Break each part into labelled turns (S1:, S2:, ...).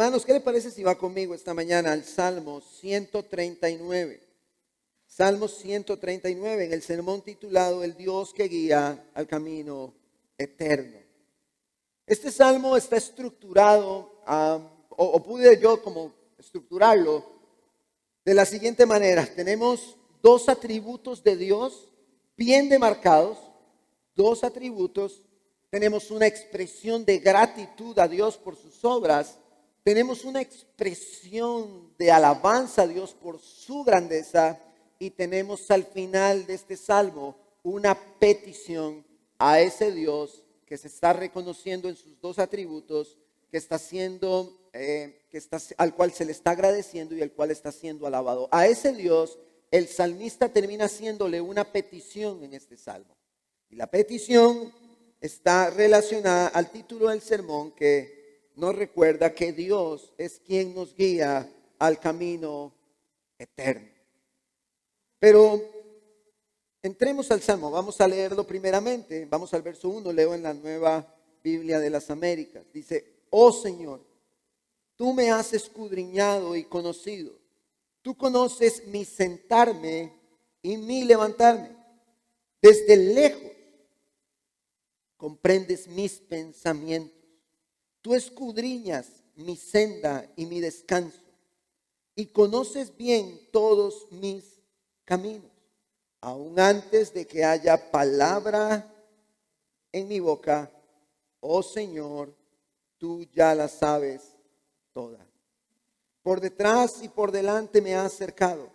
S1: Hermanos, ¿qué le parece si va conmigo esta mañana al Salmo 139? Salmo 139, en el sermón titulado El Dios que guía al camino eterno. Este salmo está estructurado, o pude yo como estructurarlo de la siguiente manera. Tenemos dos atributos de Dios bien demarcados, dos atributos. Tenemos una expresión de gratitud a Dios por sus obras. Tenemos una expresión de alabanza a Dios por su grandeza. Y tenemos al final de este salmo una petición a ese Dios que se está reconociendo en sus dos atributos, que está siendo, al cual se le está agradeciendo y el cual está siendo alabado. A ese Dios el salmista termina haciéndole una petición en este salmo. Y la petición está relacionada al título del sermón, que nos recuerda que Dios es quien nos guía al camino eterno. Pero entremos al Salmo, vamos a leerlo primeramente, vamos al verso 1, leo en la Nueva Biblia de las Américas. Dice: oh Señor, tú me has escudriñado y conocido, tú conoces mi sentarme y mi levantarme. Desde lejos comprendes mis pensamientos, tú escudriñas mi senda y mi descanso, y conoces bien todos mis caminos, aún antes de que haya palabra en mi boca. Oh Señor, tú ya la sabes toda. Por detrás y por delante me has cercado,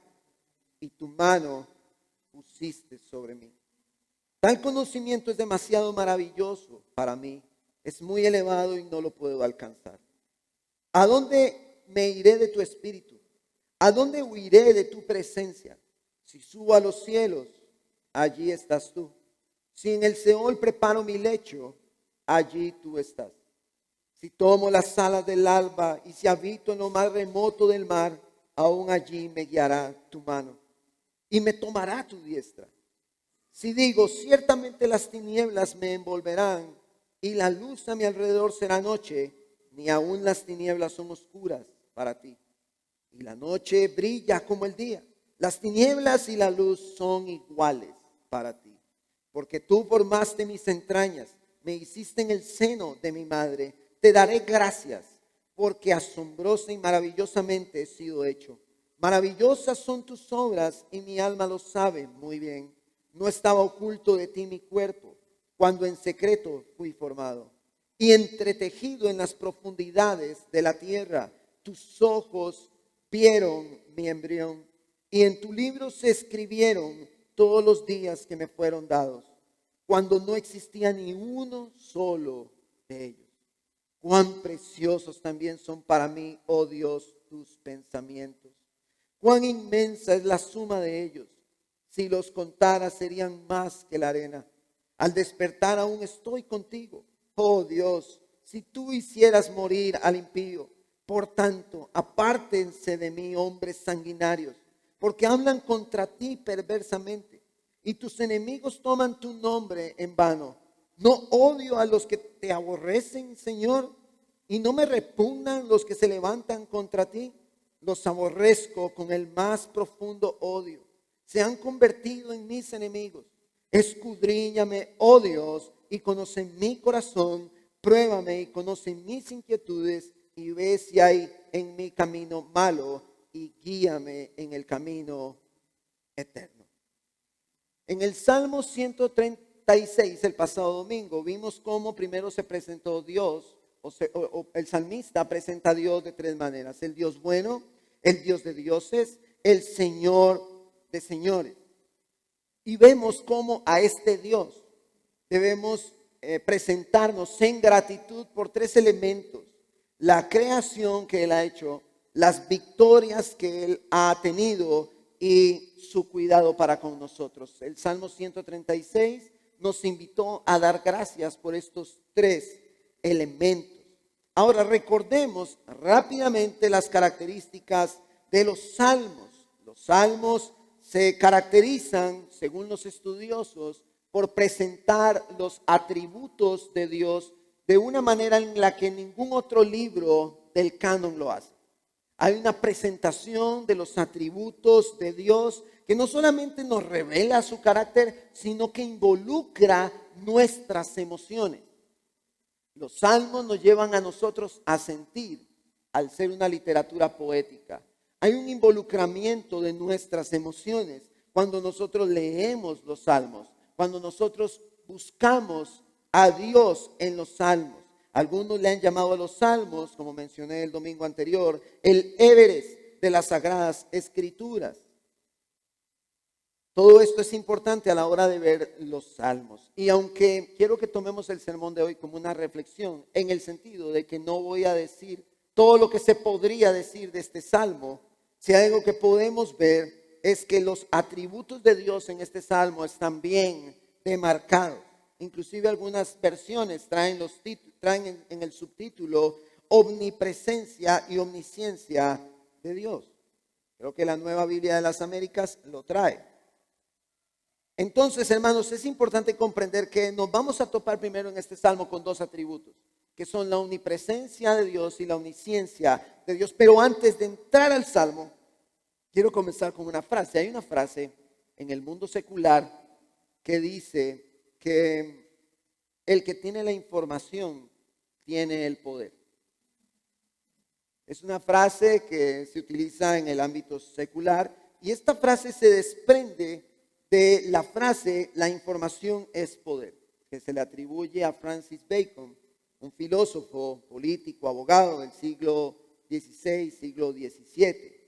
S1: y tu mano pusiste sobre mí. Tal conocimiento es demasiado maravilloso para mí, es muy elevado y no lo puedo alcanzar. ¿A dónde me iré de tu espíritu? ¿A dónde huiré de tu presencia? Si subo a los cielos, allí estás tú. Si en el Seol preparo mi lecho, allí tú estás. Si tomo las alas del alba y si habito en lo más remoto del mar, aún allí me guiará tu mano y me tomará tu diestra. Si digo, ciertamente las tinieblas me envolverán y la luz a mi alrededor será noche, ni aún las tinieblas son oscuras para ti. Y la noche brilla como el día. Las tinieblas y la luz son iguales para ti, porque tú formaste mis entrañas, me hiciste en el seno de mi madre. Te daré gracias, porque asombrosa y maravillosamente he sido hecho. Maravillosas son tus obras y mi alma lo sabe muy bien. No estaba oculto de ti mi cuerpo, cuando en secreto fui formado y entretejido en las profundidades de la tierra. Tus ojos vieron mi embrión, y en tu libro se escribieron todos los días que me fueron dados, cuando no existía ni uno solo de ellos. Cuán preciosos también son para mí, oh Dios, tus pensamientos. Cuán inmensa es la suma de ellos. Si los contara serían más que la arena. Al despertar aún estoy contigo. Oh Dios, si tú hicieras morir al impío, por tanto, apártense de mí, hombres sanguinarios, porque hablan contra ti perversamente, y tus enemigos toman tu nombre en vano. No odio a los que te aborrecen, Señor, y no me repugnan los que se levantan contra ti. Los aborrezco con el más profundo odio. Se han convertido en mis enemigos. Escudriñame, oh Dios, y conoce mi corazón. Pruébame y conoce mis inquietudes, y ve si hay en mi camino malo, y guíame en el camino eterno. En el Salmo 136, el pasado domingo, vimos cómo primero se presentó Dios, el salmista presenta a Dios de tres maneras: el Dios bueno, el Dios de dioses, el Señor de señores. Y vemos cómo a este Dios debemos presentarnos en gratitud por tres elementos: la creación que Él ha hecho, las victorias que Él ha tenido y su cuidado para con nosotros. El Salmo 136 nos invitó a dar gracias por estos tres elementos. Ahora recordemos rápidamente las características de los salmos. Los salmos se caracterizan, según los estudiosos, por presentar los atributos de Dios de una manera en la que ningún otro libro del canon lo hace. Hay una presentación de los atributos de Dios que no solamente nos revela su carácter, sino que involucra nuestras emociones. Los salmos nos llevan a nosotros a sentir, al ser una literatura poética. Hay un involucramiento de nuestras emociones cuando nosotros leemos los salmos, cuando nosotros buscamos a Dios en los salmos. Algunos le han llamado a los salmos, como mencioné el domingo anterior, el Everest de las Sagradas Escrituras. Todo esto es importante a la hora de ver los salmos. Y aunque quiero que tomemos el sermón de hoy como una reflexión, en el sentido de que no voy a decir todo lo que se podría decir de este salmo, si hay algo que podemos ver es que los atributos de Dios en este salmo están bien demarcados. Inclusive algunas versiones traen en el subtítulo omnipresencia y omnisciencia de Dios. Creo que la Nueva Biblia de las Américas lo trae. Entonces, hermanos, es importante comprender que nos vamos a topar primero en este salmo con dos atributos, que son la omnipresencia de Dios y la omnisciencia de Dios. Pero antes de entrar al salmo, quiero comenzar con una frase. Hay una frase en el mundo secular que dice que el que tiene la información tiene el poder. Es una frase que se utiliza en el ámbito secular y esta frase se desprende de la frase la información es poder, que se le atribuye a Francis Bacon, un filósofo, político, abogado del siglo XVI, siglo XVII.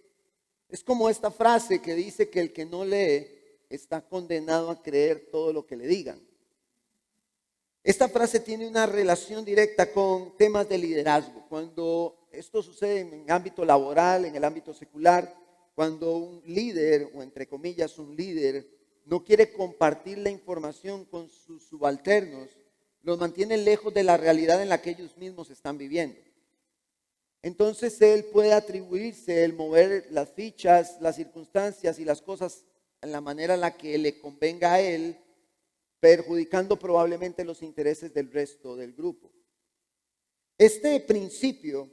S1: Es como esta frase que dice que el que no lee está condenado a creer todo lo que le digan. Esta frase tiene una relación directa con temas de liderazgo. Cuando esto sucede en el ámbito laboral, en el ámbito secular, cuando un líder, o entre comillas un líder, no quiere compartir la información con sus subalternos, los mantiene lejos de la realidad en la que ellos mismos están viviendo. Entonces él puede atribuirse el mover las fichas, las circunstancias y las cosas en la manera en la que le convenga a él, perjudicando probablemente los intereses del resto del grupo. Este principio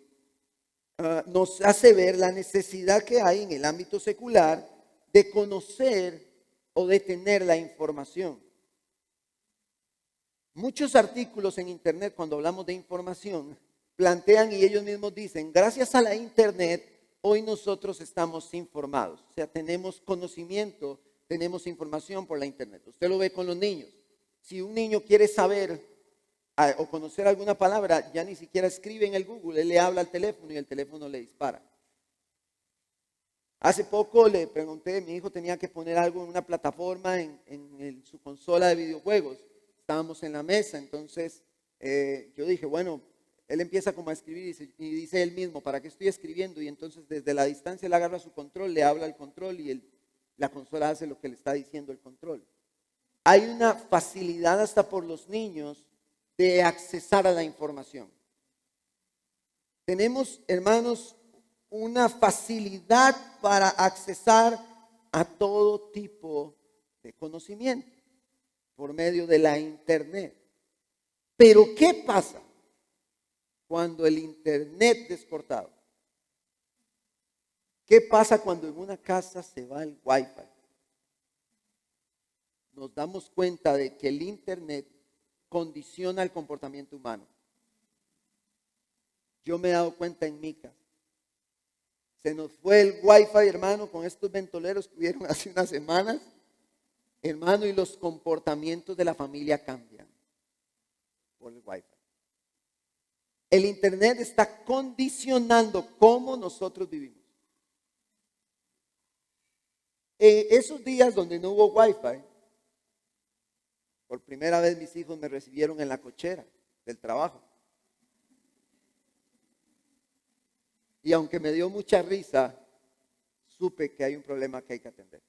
S1: nos hace ver la necesidad que hay en el ámbito secular de conocer o de tener la información. Muchos artículos en internet, cuando hablamos de información, plantean y ellos mismos dicen, gracias a la internet, hoy nosotros estamos informados. O sea, tenemos conocimiento, tenemos información por la internet. Usted lo ve con los niños. Si un niño quiere saber o conocer alguna palabra, ya ni siquiera escribe en el Google, él le habla al teléfono y el teléfono le dispara. Hace poco le pregunté, mi hijo tenía que poner algo en una plataforma en su consola de videojuegos. Estábamos en la mesa, entonces yo dije, bueno, él empieza como a escribir y dice él mismo, ¿para qué estoy escribiendo? Y entonces desde la distancia él agarra su control, le habla al control y la consola hace lo que le está diciendo el control. Hay una facilidad hasta por los niños de accesar a la información. Tenemos, hermanos, una facilidad para accesar a todo tipo de conocimiento por medio de la internet. Pero ¿qué pasa cuando el internet es cortado? ¿Qué pasa cuando en una casa se va el wifi? Nos damos cuenta de que el internet condiciona el comportamiento humano. Yo me he dado cuenta en mi casa. Se nos fue el wifi, hermano, con estos ventoleros que hubieron hace unas semanas, hermano, y los comportamientos de la familia cambian por el wifi. El internet está condicionando cómo nosotros vivimos. Esos días donde no hubo wifi, por primera vez mis hijos me recibieron en la cochera del trabajo. Y aunque me dio mucha risa, supe que hay un problema que hay que atender.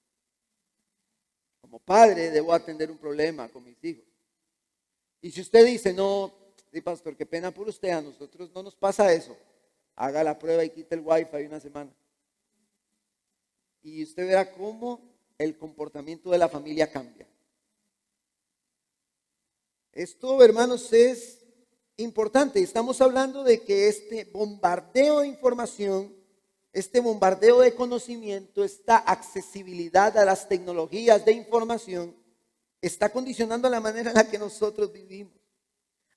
S1: Como padre debo atender un problema con mis hijos. Y si usted dice, no, sí, pastor, qué pena por usted, a nosotros no nos pasa eso. Haga la prueba y quite el wifi una semana. Y usted verá cómo el comportamiento de la familia cambia. Esto, hermanos, es importante. Estamos hablando de que este bombardeo de información, este bombardeo de conocimiento, esta accesibilidad a las tecnologías de información está condicionando la manera en la que nosotros vivimos.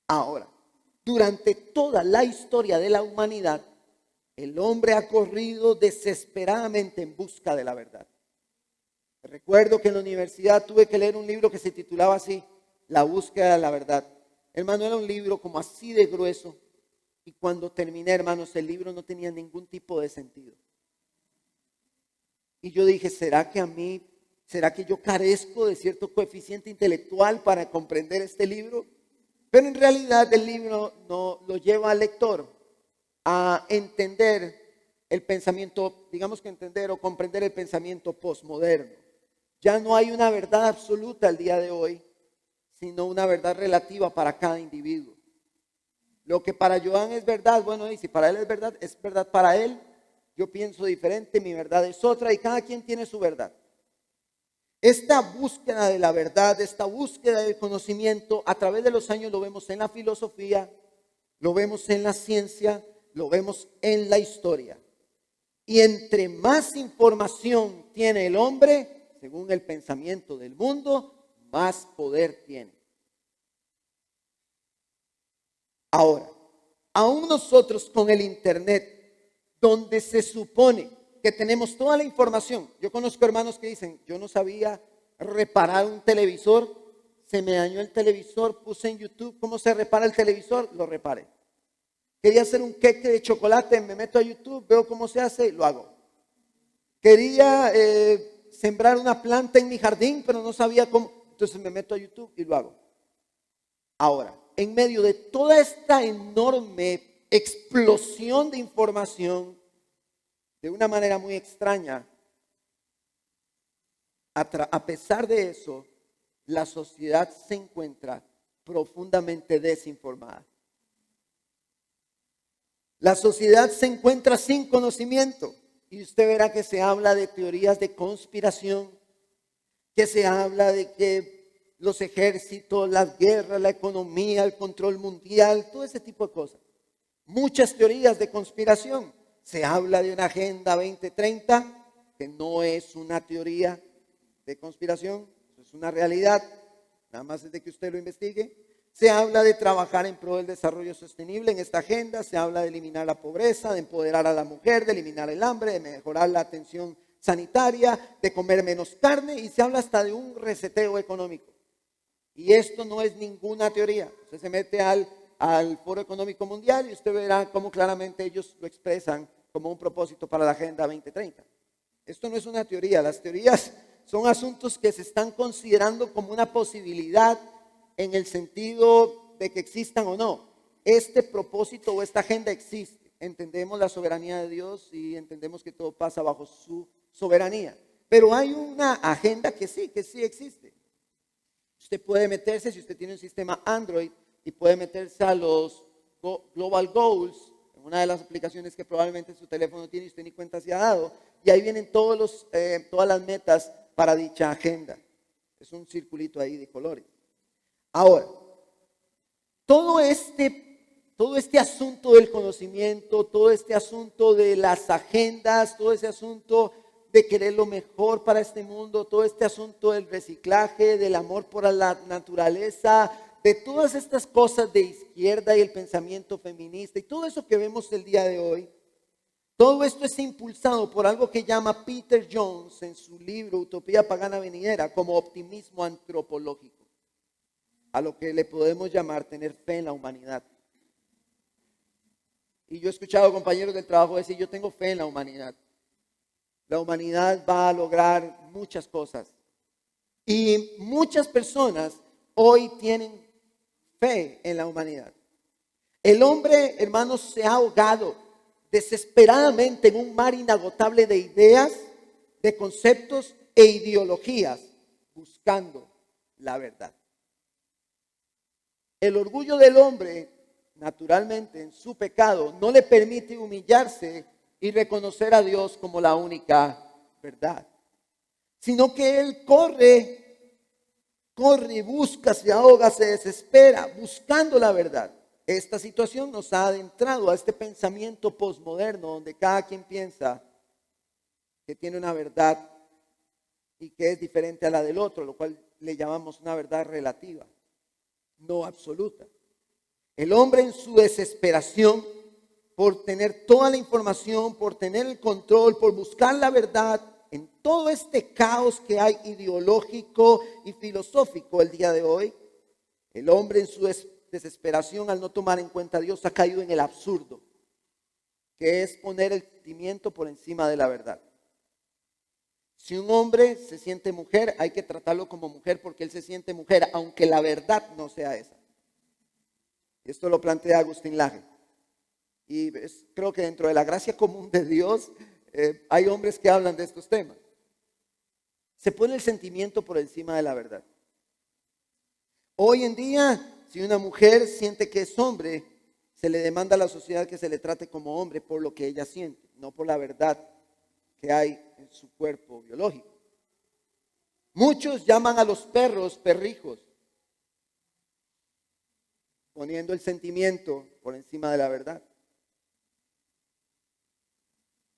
S1: Ahora, durante toda la historia de la humanidad, el hombre ha corrido desesperadamente en busca de la verdad. Recuerdo que en la universidad tuve que leer un libro que se titulaba así, La búsqueda de la verdad. Hermano, era un libro como así de grueso. Y cuando terminé, hermanos, el libro no tenía ningún tipo de sentido. Y yo dije, ¿será que yo carezco de cierto coeficiente intelectual para comprender este libro? Pero en realidad el libro no lo lleva al lector a entender el pensamiento, digamos que entender o comprender el pensamiento posmoderno. Ya no hay una verdad absoluta al día de hoy, sino una verdad relativa para cada individuo. Lo que para Joan es verdad, bueno, y si para él es verdad para él. Yo pienso diferente, mi verdad es otra y cada quien tiene su verdad. Esta búsqueda de la verdad, esta búsqueda del conocimiento, a través de los años lo vemos en la filosofía, lo vemos en la ciencia, lo vemos en la historia. Y entre más información tiene el hombre, según el pensamiento del mundo, más poder tiene. Ahora, aún nosotros con el internet, donde se supone que tenemos toda la información. Yo conozco hermanos que dicen, yo no sabía reparar un televisor, se me dañó el televisor, puse en YouTube cómo se repara el televisor, lo reparé. Quería hacer un queque de chocolate, me meto a YouTube, veo cómo se hace y lo hago. Quería sembrar una planta en mi jardín, pero no sabía cómo, entonces me meto a YouTube y lo hago. Ahora, en medio de toda esta enorme explosión de información, de una manera muy extraña, a pesar de eso, la sociedad se encuentra profundamente desinformada. La sociedad se encuentra sin conocimiento y usted verá que se habla de teorías de conspiración, que se habla de que los ejércitos, las guerras, la economía, el control mundial, todo ese tipo de cosas. Muchas teorías de conspiración. Se habla de una Agenda 2030, que no es una teoría de conspiración, es una realidad, nada más es de que usted lo investigue. Se habla de trabajar en pro del desarrollo sostenible en esta agenda, se habla de eliminar la pobreza, de empoderar a la mujer, de eliminar el hambre, de mejorar la atención sanitaria, de comer menos carne y se habla hasta de un reseteo económico. Y esto no es ninguna teoría. Usted se mete al Foro Económico Mundial y usted verá cómo claramente ellos lo expresan como un propósito para la Agenda 2030. Esto no es una teoría, las teorías son asuntos que se están considerando como una posibilidad en el sentido de que existan o no. Este propósito o esta agenda existe. Entendemos la soberanía de Dios y entendemos que todo pasa bajo su soberanía. Pero hay una agenda que sí existe. Usted puede meterse, si usted tiene un sistema Android, y puede meterse a los Global Goals, una de las aplicaciones que probablemente su teléfono tiene y usted ni cuenta se ha dado, y ahí vienen todas las metas para dicha agenda. Es un circulito ahí de colores. Ahora, todo este asunto del conocimiento, todo este asunto de las agendas, todo ese asunto de querer lo mejor para este mundo, todo este asunto del reciclaje, del amor por la naturaleza, de todas estas cosas de izquierda y el pensamiento feminista y todo eso que vemos el día de hoy, todo esto es impulsado por algo que llama Peter Jones en su libro Utopía Pagana Venidera como optimismo antropológico, a lo que le podemos llamar tener fe en la humanidad. Y yo he escuchado compañeros del trabajo decir, yo tengo fe en la humanidad. La humanidad va a lograr muchas cosas. Y muchas personas hoy tienen fe en la humanidad. El hombre, hermanos, se ha ahogado desesperadamente en un mar inagotable de ideas, de conceptos e ideologías, buscando la verdad. El orgullo del hombre, naturalmente, en su pecado, no le permite humillarse y reconocer a Dios como la única verdad, sino que él corre, busca, se ahoga, se desespera, buscando la verdad. esta situación nos ha adentrado a este pensamiento posmoderno donde cada quien piensa que tiene una verdad y que es diferente a la del otro, lo cual le llamamos una verdad relativa, no absoluta. El hombre en su desesperación por tener toda la información, por tener el control, por buscar la verdad en todo este caos que hay ideológico y filosófico el día de hoy, el hombre en su desesperación al no tomar en cuenta a Dios ha caído en el absurdo, que es poner el sentimiento por encima de la verdad. Si un hombre se siente mujer, hay que tratarlo como mujer porque él se siente mujer, aunque la verdad no sea esa. Esto lo plantea Agustín Laje. Y creo que dentro de la gracia común de Dios hay hombres que hablan de estos temas. Se pone el sentimiento por encima de la verdad. Hoy en día, si una mujer siente que es hombre, se le demanda a la sociedad que se le trate como hombre por lo que ella siente, no por la verdad que hay en su cuerpo biológico. Muchos llaman a los perros perrijos, poniendo el sentimiento por encima de la verdad.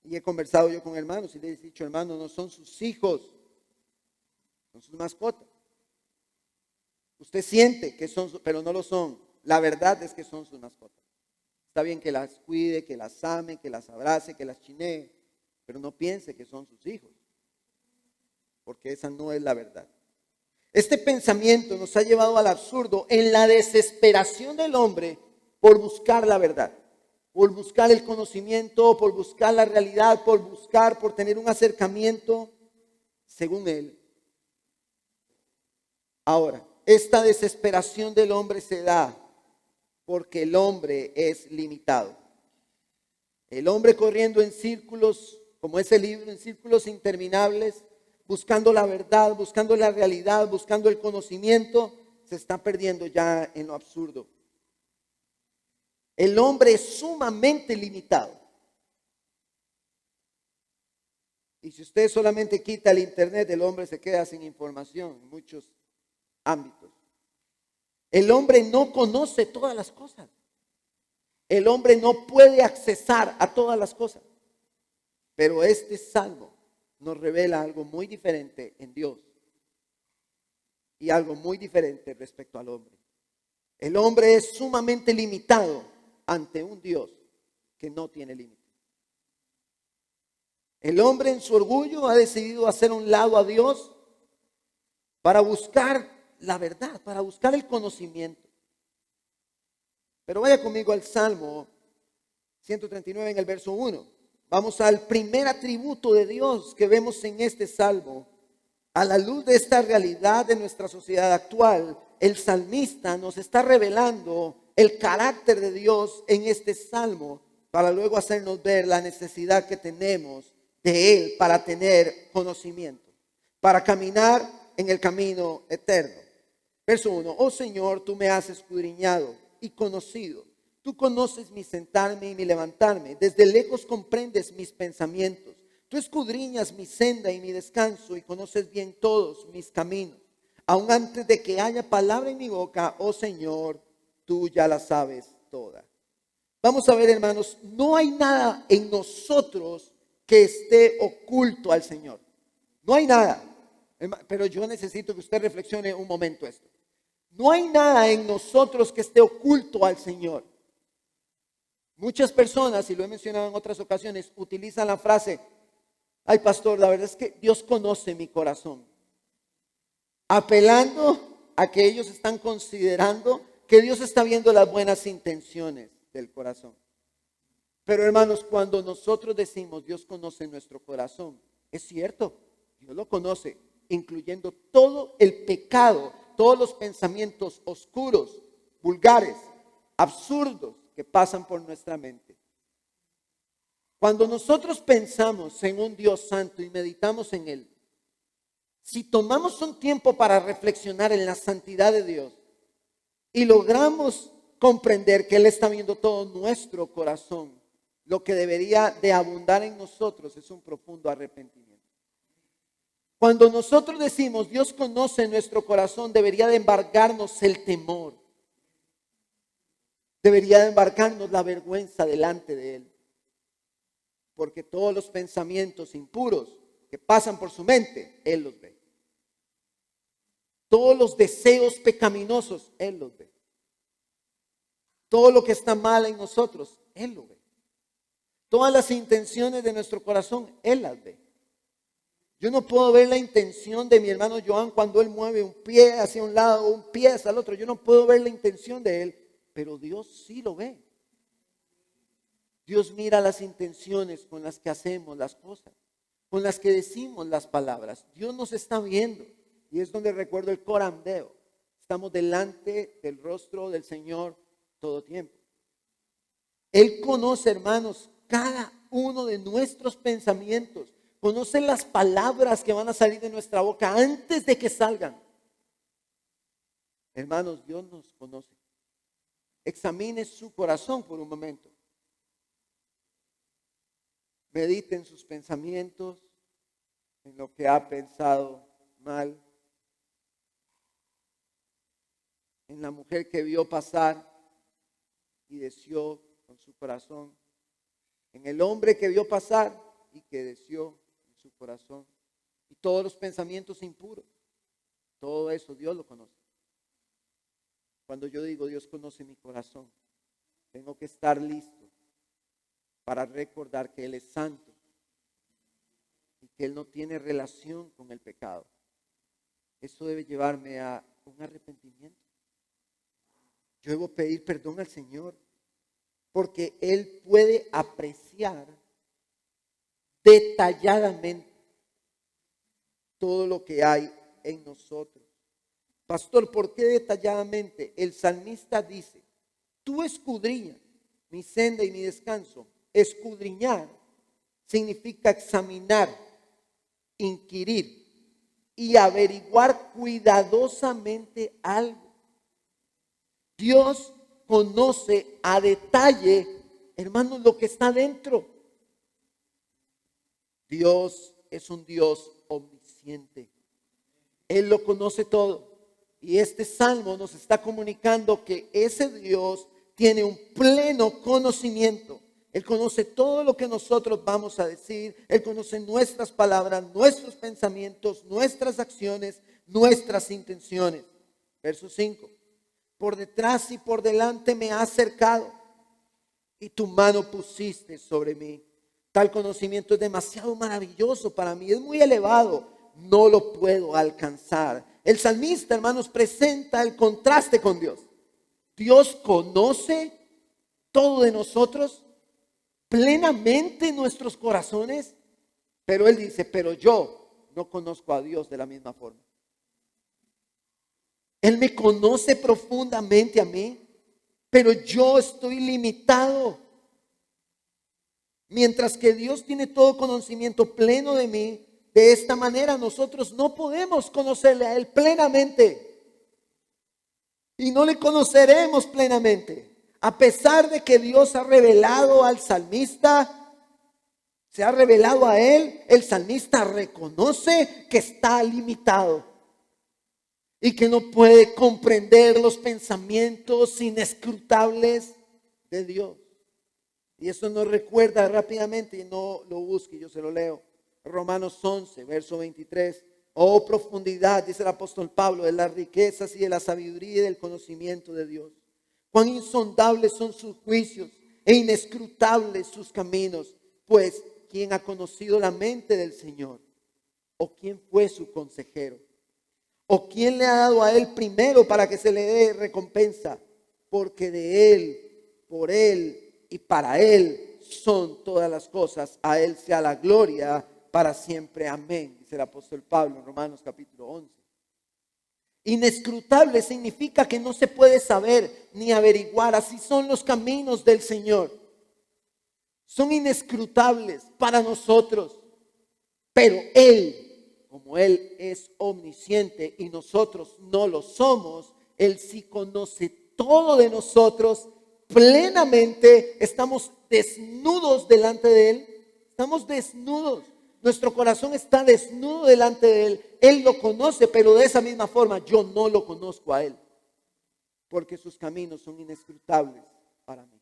S1: Y he conversado yo con hermanos y les he dicho, hermanos, no son sus hijos, son sus mascotas. Usted siente que son, pero no lo son. La verdad es que son sus mascotas. Está bien que las cuide, que las ame, que las abrace, que las chinee, pero no piense que son sus hijos, porque esa no es la verdad. Este pensamiento nos ha llevado al absurdo en la desesperación del hombre por buscar la verdad, por buscar el conocimiento, por buscar la realidad, por tener un acercamiento según él. Ahora, esta desesperación del hombre se da porque el hombre es limitado. El hombre corriendo en círculos, como ese libro, en círculos interminables, buscando la verdad, buscando la realidad, buscando el conocimiento, se está perdiendo ya en lo absurdo. El hombre es sumamente limitado. Y si usted solamente quita el internet, el hombre se queda sin información en muchos ámbitos. El hombre no conoce todas las cosas. El hombre no puede accesar a todas las cosas. Pero este salmo nos revela algo muy diferente en Dios y algo muy diferente respecto al hombre. El hombre es sumamente limitado ante un Dios que no tiene límite. El hombre en su orgullo ha decidido hacer a un lado a Dios para buscar la verdad, para buscar el conocimiento. Pero vaya conmigo al Salmo 139 en el verso 1. Vamos al primer atributo de Dios que vemos en este salmo. A la luz de esta realidad de nuestra sociedad actual, el salmista nos está revelando el carácter de Dios en este salmo para luego hacernos ver la necesidad que tenemos de Él para tener conocimiento, para caminar en el camino eterno. Verso 1. Oh Señor, tú me has escudriñado y conocido. Tú conoces mi sentarme y mi levantarme. Desde lejos comprendes mis pensamientos. Tú escudriñas mi senda y mi descanso y conoces bien todos mis caminos. Aun antes de que haya palabra en mi boca, oh Señor, tú ya la sabes toda. Vamos a ver, hermanos, no hay nada en nosotros que esté oculto al Señor. No hay nada. Pero yo necesito que usted reflexione un momento esto. No hay nada en nosotros que esté oculto al Señor. Muchas personas, y lo he mencionado en otras ocasiones, utilizan la frase, ay pastor, la verdad es que Dios conoce mi corazón. Apelando a que ellos están considerando que Dios está viendo las buenas intenciones del corazón. Pero hermanos, cuando nosotros decimos Dios conoce nuestro corazón, es cierto, Dios lo conoce, incluyendo todo el pecado, todos los pensamientos oscuros, vulgares, absurdos que pasan por nuestra mente. Cuando nosotros pensamos en un Dios santo y meditamos en Él, si tomamos un tiempo para reflexionar en la santidad de Dios y logramos comprender que Él está viendo todo nuestro corazón, lo que debería de abundar en nosotros es un profundo arrepentimiento. Cuando nosotros decimos Dios conoce nuestro corazón, debería de embargarnos el temor. debería de embarcarnos la vergüenza delante de Él. Porque todos los pensamientos impuros que pasan por su mente, Él los ve. Todos los deseos pecaminosos, Él los ve. Todo lo que está mal en nosotros, Él lo ve. Todas las intenciones de nuestro corazón, Él las ve. Yo no puedo ver la intención de mi hermano Joan cuando él mueve un pie hacia un lado o un pie hacia el otro. Yo no puedo ver la intención de él, pero Dios sí lo ve. Dios mira las intenciones con las que hacemos las cosas, con las que decimos las palabras. Dios nos está viendo y es donde recuerdo el corandeo. Estamos delante del rostro del Señor todo tiempo. Él conoce, hermanos, cada uno de nuestros pensamientos. Conoce las palabras que van a salir de nuestra boca antes de que salgan. Hermanos, Dios nos conoce. Examine su corazón por un momento. Medite en sus pensamientos, en lo que ha pensado mal, en la mujer que vio pasar y deseó con su corazón, en el hombre que vio pasar y que deseó en su corazón, y todos los pensamientos impuros. Todo eso Dios lo conoce. Cuando yo digo Dios conoce mi corazón, tengo que estar listo para recordar que Él es santo y que Él no tiene relación con el pecado. Eso debe llevarme a un arrepentimiento. Yo debo pedir perdón al Señor porque Él puede apreciar detalladamente todo lo que hay en nosotros. Pastor, ¿por qué detalladamente? El salmista dice, tú escudriñas mi senda y mi descanso. Escudriñar significa examinar, inquirir y averiguar cuidadosamente algo. Dios conoce a detalle, hermanos, lo que está dentro. Dios es un Dios omnisciente. Él lo conoce todo. Y este salmo nos está comunicando que ese Dios tiene un pleno conocimiento. Él conoce todo lo que nosotros vamos a decir. Él conoce nuestras palabras, nuestros pensamientos, nuestras acciones, nuestras intenciones. Verso 5. Por detrás y por delante me has cercado y tu mano pusiste sobre mí. Tal conocimiento es demasiado maravilloso para mí. Es muy elevado. No lo puedo alcanzar. El salmista, hermanos, presenta el contraste con Dios. Dios conoce todo de nosotros, plenamente nuestros corazones, pero Él dice, pero yo no conozco a Dios de la misma forma. Él me conoce profundamente a mí, pero yo estoy limitado. Mientras que Dios tiene todo conocimiento pleno de mí, de esta manera nosotros no podemos conocerle a Él plenamente. Y no le conoceremos plenamente. A pesar de que Dios ha revelado al salmista, se ha revelado a él, el salmista reconoce que está limitado y que no puede comprender los pensamientos inescrutables de Dios. Y eso nos recuerda rápidamente, y no lo busque, yo se lo leo. Romanos 11, verso 23. Oh, profundidad, dice el apóstol Pablo, de las riquezas y de la sabiduría y del conocimiento de Dios. Cuán insondables son sus juicios e inescrutables sus caminos. Pues, ¿quién ha conocido la mente del Señor? ¿O quién fue su consejero? ¿O quién le ha dado a Él primero para que se le dé recompensa? Porque de Él, por Él y para Él son todas las cosas. A Él sea la gloria para siempre. Amén. Dice el apóstol Pablo en Romanos capítulo 11. Inescrutable significa que no se puede saber ni averiguar. Así son los caminos del Señor. Son inescrutables para nosotros. Pero Él, como Él es omnisciente y nosotros no lo somos, Él sí conoce todo de nosotros plenamente. Estamos desnudos delante de Él. Estamos desnudos. Nuestro corazón está desnudo delante de Él. Él lo conoce, pero de esa misma forma yo no lo conozco a Él. Porque sus caminos son inescrutables. para mí.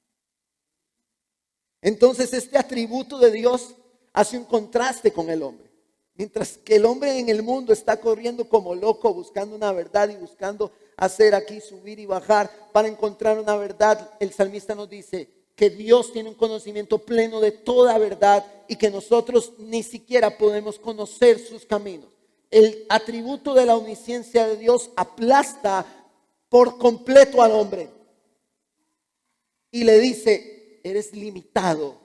S1: Entonces este atributo de Dios hace un contraste con el hombre. Mientras que el hombre en el mundo está corriendo como loco buscando una verdad y buscando hacer aquí subir y bajar para encontrar una verdad, el salmista nos dice que Dios tiene un conocimiento pleno de toda verdad y que nosotros ni siquiera podemos conocer sus caminos. El atributo de la omnisciencia de Dios aplasta por completo al hombre y le dice: eres limitado,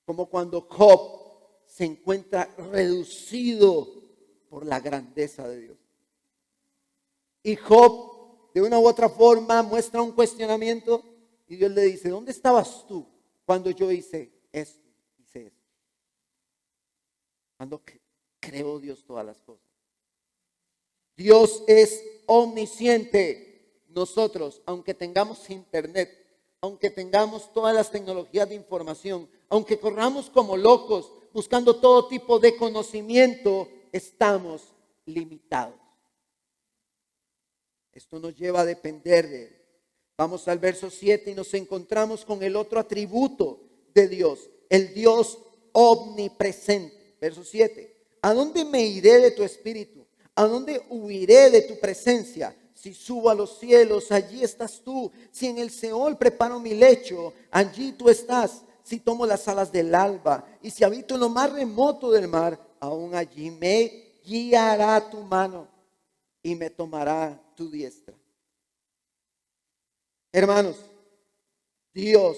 S1: como cuando Job se encuentra reducido por la grandeza de Dios. Y Job, de una u otra forma, muestra un cuestionamiento y Dios le dice: ¿dónde estabas tú cuando yo hice esto, hice esto? Cuando creó Dios todas las cosas. Dios es omnisciente. Nosotros, aunque tengamos internet, aunque tengamos todas las tecnologías de información, aunque corramos como locos buscando todo tipo de conocimiento, estamos limitados. Esto nos lleva a depender de Él. Vamos al verso 7 y nos encontramos con el otro atributo de Dios, el Dios omnipresente. Verso 7. ¿A dónde me iré de tu espíritu? ¿A dónde huiré de tu presencia? Si subo a los cielos, allí estás tú. Si en el Seol preparo mi lecho, allí tú estás. Si tomo las alas del alba y si habito en lo más remoto del mar, aún allí me guiará tu mano y me tomará tu diestra. Hermanos, Dios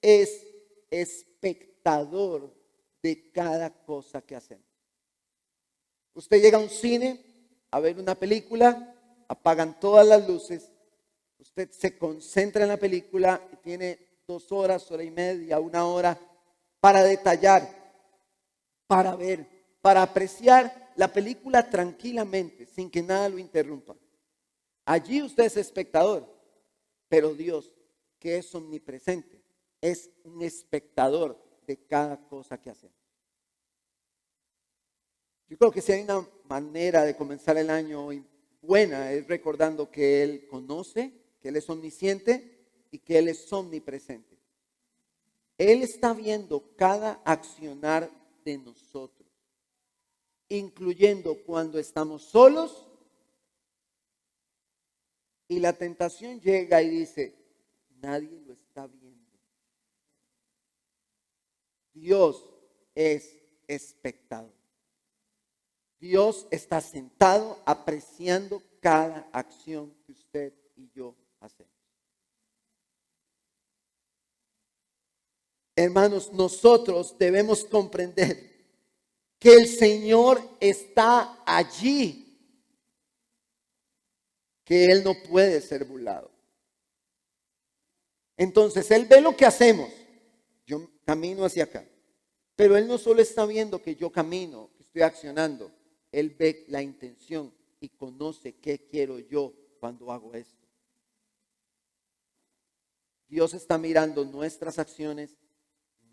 S1: es espectador de cada cosa que hacemos. Usted llega a un cine a ver una película, apagan todas las luces, usted se concentra en la película y tiene 2 horas, hora y media, 1 hora para detallar, para ver, para apreciar la película tranquilamente, sin que nada lo interrumpa. Allí usted es espectador, pero Dios, que es omnipresente, es un espectador de cada cosa que hacemos. Yo creo que si hay una manera de comenzar el año buena es recordando que Él conoce, que Él es omnisciente y que Él es omnipresente. Él está viendo cada accionar de nosotros, incluyendo cuando estamos solos y la tentación llega y dice: nadie lo está viendo. Dios es espectador. Dios está sentado apreciando cada acción que usted y yo hacemos. Hermanos, nosotros debemos comprender que el Señor está allí, que Él no puede ser burlado. Entonces, Él ve lo que hacemos. Yo camino hacia acá, pero Él no solo está viendo que yo camino, que estoy accionando. Él ve la intención y conoce qué quiero yo cuando hago esto. Dios está mirando nuestras acciones,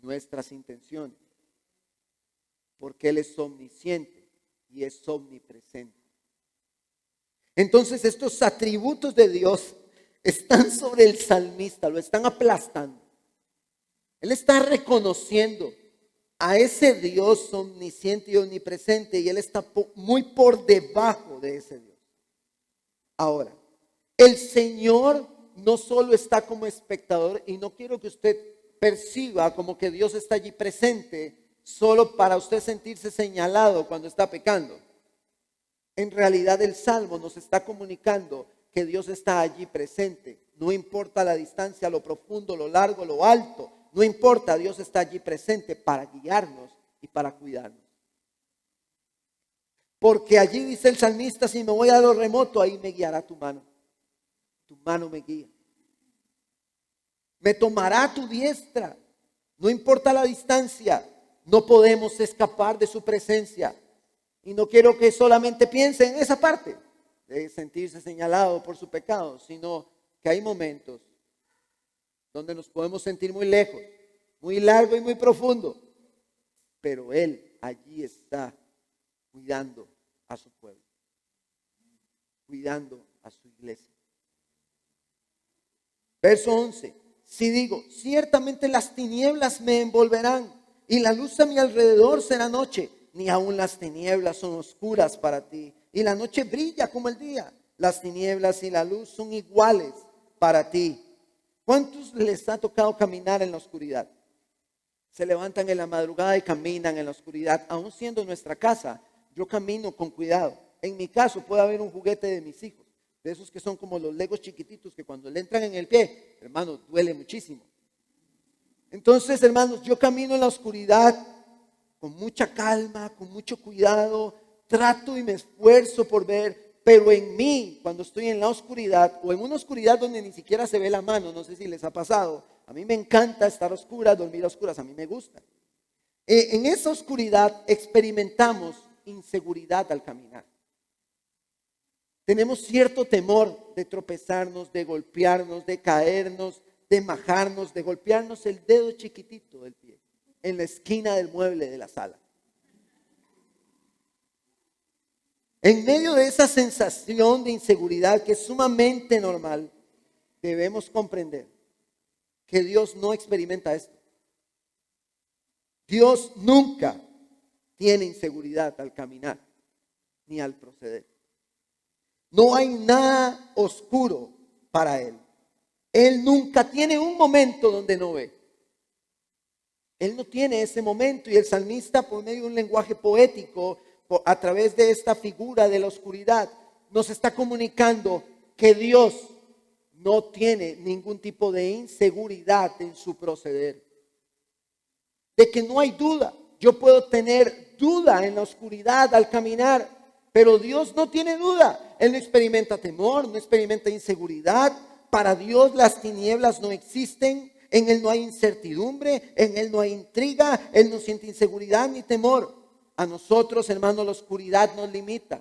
S1: nuestras intenciones, porque Él es omnisciente y es omnipresente. Entonces estos atributos de Dios están sobre el salmista, lo están aplastando. Él está reconociendo a ese Dios omnisciente y omnipresente y Él está muy por debajo de ese Dios. Ahora, el Señor no solo está como espectador, y no quiero que usted perciba como que Dios está allí presente solo para usted sentirse señalado cuando está pecando. En realidad el Salmo nos está comunicando que Dios está allí presente. No importa la distancia, lo profundo, lo largo, lo alto. No importa, Dios está allí presente para guiarnos y para cuidarnos. Porque allí dice el salmista: si me voy a lo remoto, ahí me guiará tu mano. Tu mano me guía. Me tomará tu diestra. No importa la distancia, no podemos escapar de su presencia. Y no quiero que solamente piense en esa parte de sentirse señalado por su pecado, sino que hay momentos donde nos podemos sentir muy lejos, muy largo y muy profundo, pero Él allí está cuidando a su pueblo, cuidando a su iglesia. Verso 11. Si digo, ciertamente las tinieblas me envolverán y la luz a mi alrededor será noche, ni aun las tinieblas son oscuras para ti, y la noche brilla como el día. Las tinieblas y la luz son iguales para ti. ¿Cuántos les ha tocado caminar en la oscuridad? Se levantan en la madrugada y caminan en la oscuridad. Aún siendo nuestra casa, yo camino con cuidado. En mi caso puede haber un juguete de mis hijos, de esos que son como los legos chiquititos, que cuando le entran en el pie, hermano, duele muchísimo. Entonces, hermanos, yo camino en la oscuridad con mucha calma, con mucho cuidado, trato y me esfuerzo por ver, pero en mí, cuando estoy en la oscuridad o en una oscuridad donde ni siquiera se ve la mano, no sé si les ha pasado, a mí me encanta estar a oscuras, dormir a oscuras, a mí me gusta. En esa oscuridad experimentamos inseguridad al caminar. Tenemos cierto temor de tropezarnos, de golpearnos, de caernos, de majarnos, de golpearnos el dedo chiquitito del pie en la esquina del mueble de la sala. En medio de esa sensación de inseguridad que es sumamente normal, debemos comprender que Dios no experimenta esto. Dios nunca tiene inseguridad al caminar ni al proceder. No hay nada oscuro para Él. Él nunca tiene un momento donde no ve. Él no tiene ese momento, y el salmista, por medio de un lenguaje poético, a través de esta figura de la oscuridad, nos está comunicando que Dios no tiene ningún tipo de inseguridad en su proceder. De que no hay duda. Yo puedo tener duda en la oscuridad al caminar, pero Dios no tiene duda. Él no experimenta temor, no experimenta inseguridad. Para Dios las tinieblas no existen. En Él no hay incertidumbre, en Él no hay intriga. Él no siente inseguridad ni temor. A nosotros, hermanos, la oscuridad nos limita.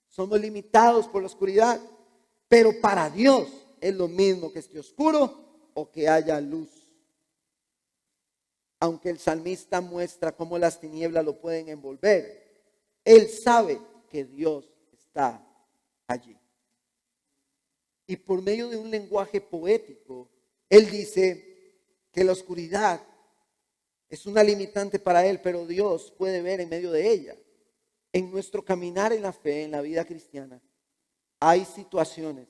S1: Somos limitados por la oscuridad. Pero para Dios es lo mismo que esté oscuro o que haya luz. Aunque el salmista muestra cómo las tinieblas lo pueden envolver, él sabe que Dios está allí. Y por medio de un lenguaje poético, él dice que la oscuridad es una limitante para él, pero Dios puede ver en medio de ella. En nuestro caminar en la fe, en la vida cristiana, hay situaciones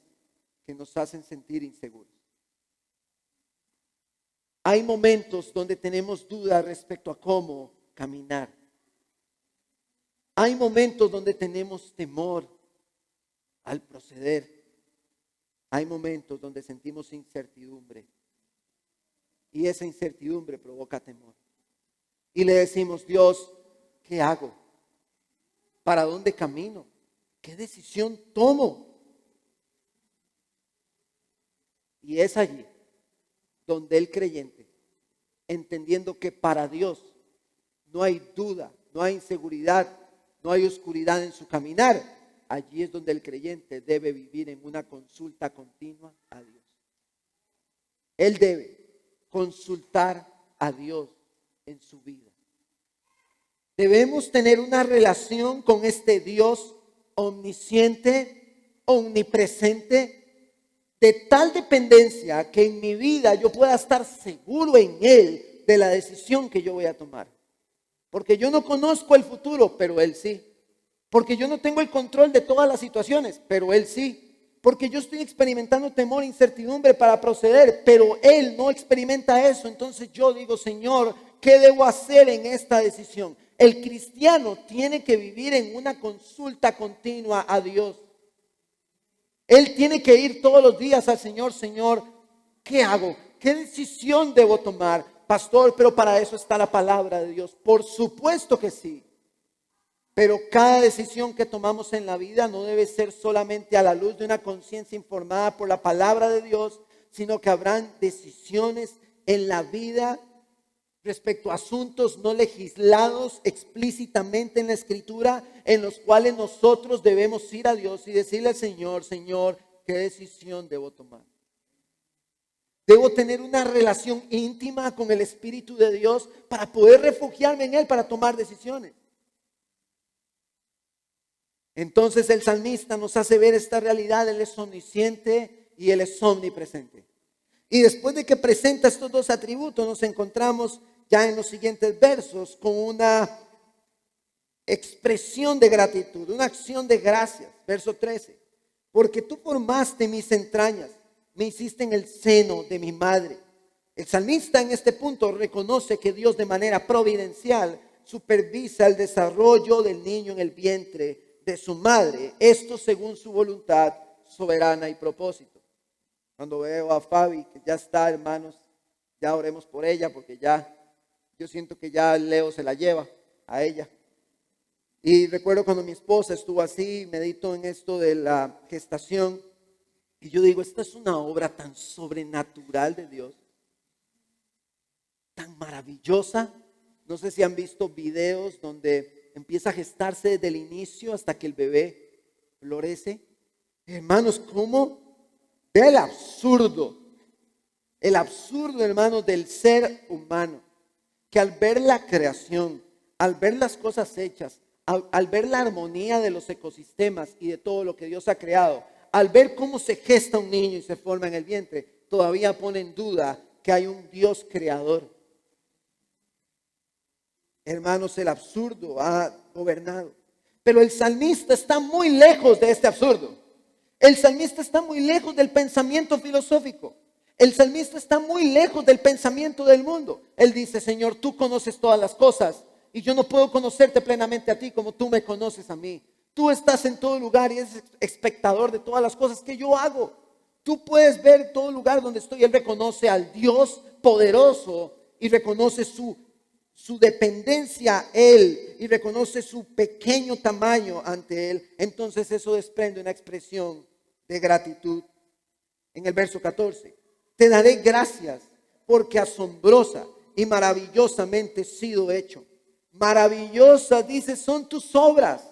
S1: que nos hacen sentir inseguros. Hay momentos donde tenemos dudas respecto a cómo caminar. Hay momentos donde tenemos temor al proceder. Hay momentos donde sentimos incertidumbre. Y esa incertidumbre provoca temor. Y le decimos, Dios, ¿qué hago? ¿Para dónde camino? ¿Qué decisión tomo? Y es allí donde el creyente, entendiendo que para Dios no hay duda, no hay inseguridad, no hay oscuridad en su caminar, allí es donde el creyente debe vivir en una consulta continua a Dios. Él debe consultar a Dios en su vida. Debemos tener una relación con este Dios omnisciente, omnipresente, de tal dependencia que en mi vida yo pueda estar seguro en Él de la decisión que yo voy a tomar. Porque yo no conozco el futuro, pero Él sí. Porque yo no tengo el control de todas las situaciones, pero Él sí. Porque yo estoy experimentando temor e incertidumbre para proceder, pero Él no experimenta eso. Entonces yo digo, Señor, ¿qué debo hacer en esta decisión? El cristiano tiene que vivir en una consulta continua a Dios. Él tiene que ir todos los días al Señor. Señor, ¿qué hago? ¿Qué decisión debo tomar? Pastor, pero para eso está la palabra de Dios. Por supuesto que sí. Pero cada decisión que tomamos en la vida no debe ser solamente a la luz de una conciencia informada por la palabra de Dios, sino que habrán decisiones en la vida respecto a asuntos no legislados explícitamente en la Escritura, en los cuales nosotros debemos ir a Dios y decirle al Señor, Señor, ¿qué decisión debo tomar? Debo tener una relación íntima con el Espíritu de Dios para poder refugiarme en Él para tomar decisiones. Entonces el salmista nos hace ver esta realidad. Él es omnisciente y Él es omnipresente. Y después de que presenta estos dos atributos, nos encontramos ya en los siguientes versos con una expresión de gratitud, una acción de gracias. Verso 13. Porque tú formaste mis entrañas, me hiciste en el seno de mi madre. El salmista en este punto reconoce que Dios de manera providencial supervisa el desarrollo del niño en el vientre de su madre. Esto según su voluntad soberana y propósito. Cuando veo a Fabi, que ya está, hermanos, ya oremos por ella, porque ya, yo siento que ya Leo se la lleva a ella. Y recuerdo cuando mi esposa estuvo así, medito en esto de la gestación, y yo digo, esta es una obra tan sobrenatural de Dios, tan maravillosa. No sé si han visto videos donde empieza a gestarse desde el inicio hasta que el bebé florece. Hermanos, ¿cómo? Ve el absurdo, hermanos, del ser humano, que al ver la creación, al ver las cosas hechas, al ver la armonía de los ecosistemas y de todo lo que Dios ha creado, al ver cómo se gesta un niño y se forma en el vientre, todavía pone en duda que hay un Dios creador. Hermanos, el absurdo ha gobernado. Pero el salmista está muy lejos de este absurdo. El salmista está muy lejos del pensamiento filosófico. El salmista está muy lejos del pensamiento del mundo. Él dice, Señor, tú conoces todas las cosas y yo no puedo conocerte plenamente a ti como tú me conoces a mí. Tú estás en todo lugar y eres espectador de todas las cosas que yo hago. Tú puedes ver todo lugar donde estoy. Él reconoce al Dios poderoso y reconoce su dependencia a Él y reconoce su pequeño tamaño ante Él. Entonces eso desprende una expresión de gratitud. En el verso 14, te daré gracias porque asombrosa y maravillosamente he sido hecho. Maravillosas, dice, son tus obras.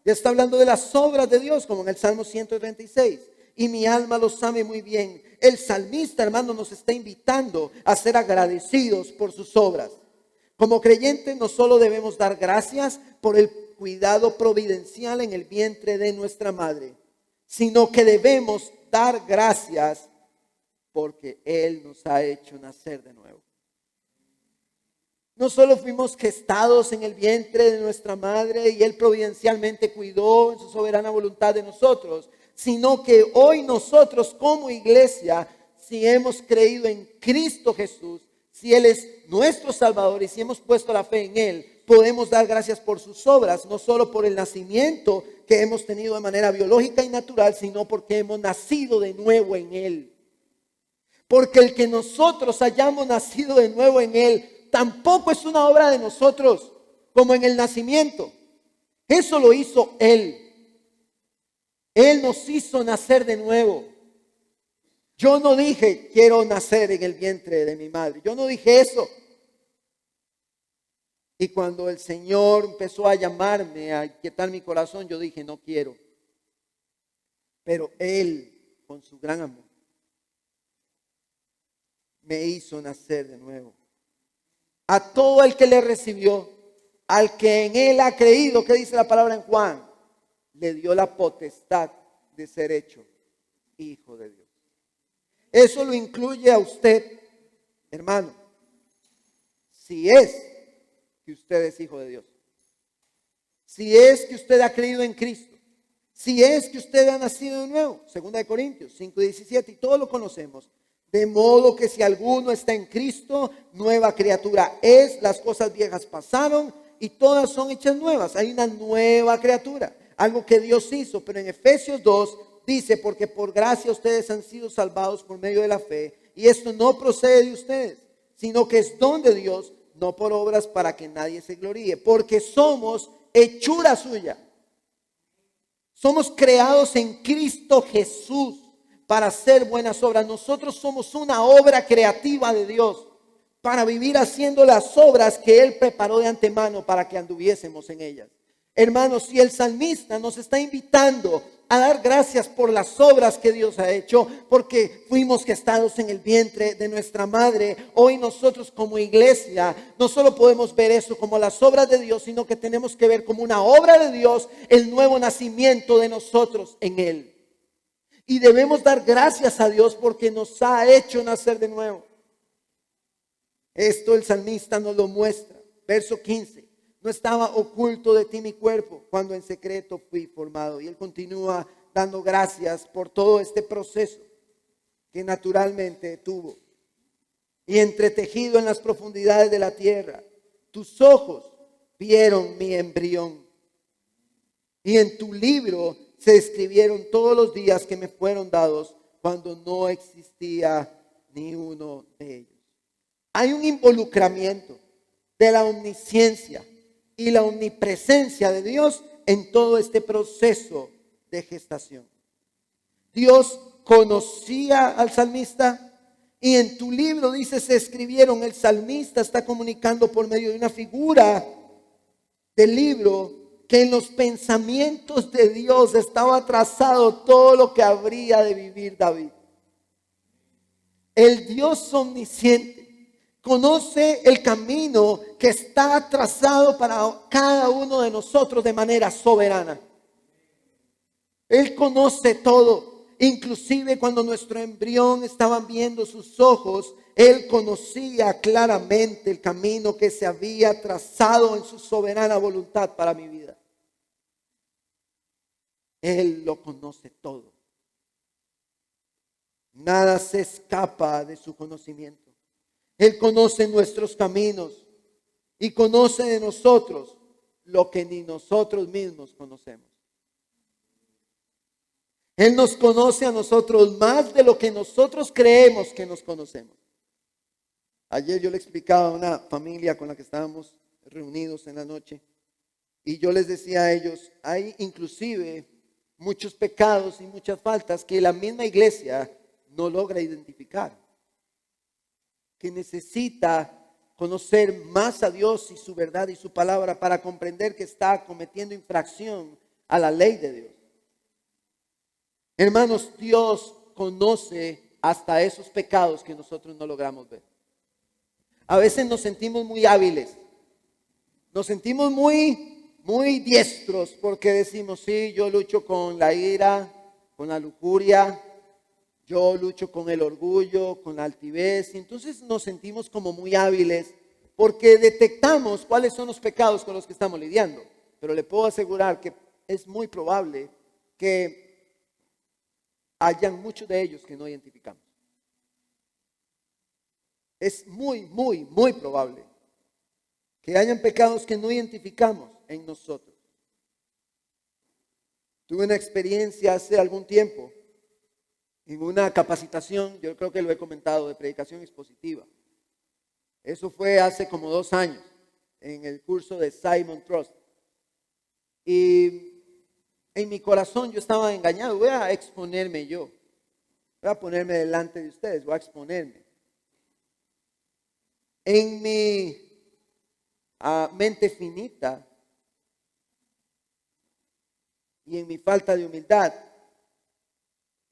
S1: Ya está hablando de las obras de Dios, como en el Salmo 136. Y mi alma lo sabe muy bien. El salmista, hermano, nos está invitando a ser agradecidos por sus obras. Como creyentes no solo debemos dar gracias por el cuidado providencial en el vientre de nuestra madre, sino que debemos dar gracias porque Él nos ha hecho nacer de nuevo. No solo fuimos gestados en el vientre de nuestra madre y Él providencialmente cuidó en su soberana voluntad de nosotros, sino que hoy nosotros como iglesia, si hemos creído en Cristo Jesús, si Él es nuestro Salvador y si hemos puesto la fe en Él, podemos dar gracias por sus obras, no solo por el nacimiento que hemos tenido de manera biológica y natural, sino porque hemos nacido de nuevo en Él. Porque el que nosotros hayamos nacido de nuevo en Él tampoco es una obra de nosotros, como en el nacimiento. Eso lo hizo Él. Él nos hizo nacer de nuevo. Yo no dije, quiero nacer en el vientre de mi madre. Yo no dije eso. Y cuando el Señor empezó a llamarme, a inquietar mi corazón, yo dije, no quiero. Pero Él, con su gran amor, me hizo nacer de nuevo. A todo el que le recibió, al que en Él ha creído, ¿qué dice la palabra en Juan? Le dio la potestad de ser hecho hijo de Dios. Eso lo incluye a usted, hermano, si es que usted es hijo de Dios, si es que usted ha creído en Cristo, si es que usted ha nacido de nuevo. 2 Corintios 5:17, y todos lo conocemos. De modo que si alguno está en Cristo, nueva criatura es, las cosas viejas pasaron y todas son hechas nuevas. Hay una nueva criatura, algo que Dios hizo. Pero en Efesios 2 dice, porque por gracia ustedes han sido salvados por medio de la fe, y esto no procede de ustedes, sino que es don de Dios, no por obras para que nadie se gloríe, porque somos hechura suya. Somos creados en Cristo Jesús para hacer buenas obras. Nosotros somos una obra creativa de Dios para vivir haciendo las obras que Él preparó de antemano para que anduviésemos en ellas. Hermanos, si el salmista nos está invitando a dar gracias por las obras que Dios ha hecho, porque fuimos gestados en el vientre de nuestra madre, hoy nosotros como iglesia no solo podemos ver eso como las obras de Dios, sino que tenemos que ver como una obra de Dios el nuevo nacimiento de nosotros en Él. Y debemos dar gracias a Dios porque nos ha hecho nacer de nuevo. Esto el salmista nos lo muestra. Verso 15. No estaba oculto de ti mi cuerpo cuando en secreto fui formado. Y él continúa dando gracias por todo este proceso que naturalmente tuvo. Y entretejido en las profundidades de la tierra, tus ojos vieron mi embrión. Y en tu libro se escribieron todos los días que me fueron dados cuando no existía ni uno de ellos. Hay un involucramiento de la omnisciencia y la omnipresencia de Dios en todo este proceso de gestación. Dios conocía al salmista y en tu libro dice se escribieron. El salmista está comunicando por medio de una figura del libro que en los pensamientos de Dios estaba trazado todo lo que habría de vivir David. El Dios omnisciente conoce el camino que está trazado para cada uno de nosotros de manera soberana. Él conoce todo. Inclusive cuando nuestro embrión estaban viendo sus ojos, Él conocía claramente el camino que se había trazado en su soberana voluntad para mi vida. Él lo conoce todo. Nada se escapa de su conocimiento. Él conoce nuestros caminos y conoce de nosotros lo que ni nosotros mismos conocemos. Él nos conoce a nosotros más de lo que nosotros creemos que nos conocemos. Ayer yo le explicaba a una familia con la que estábamos reunidos en la noche y yo les decía a ellos, hay inclusive muchos pecados y muchas faltas que la misma iglesia no logra identificar, que necesita conocer más a Dios y su verdad y su palabra para comprender que está cometiendo infracción a la ley de Dios. Hermanos, Dios conoce hasta esos pecados que nosotros no logramos ver. A veces nos sentimos muy hábiles, nos sentimos muy diestros porque decimos, sí, yo lucho con la ira, con la lujuria, yo lucho con el orgullo, con la altivez. Y entonces nos sentimos como muy hábiles porque detectamos cuáles son los pecados con los que estamos lidiando. Pero le puedo asegurar que es muy probable que hayan muchos de ellos que no identificamos. Es muy probable que hayan pecados que no identificamos en nosotros. Tuve una experiencia hace algún tiempo en una capacitación, yo creo que lo he comentado, de predicación expositiva. Eso fue hace como 2 años, en el curso de Simon Trust. Y en mi corazón yo estaba engañado. Voy a exponerme yo. Voy a ponerme delante de ustedes. Voy a exponerme. En mi mente finita y en mi falta de humildad,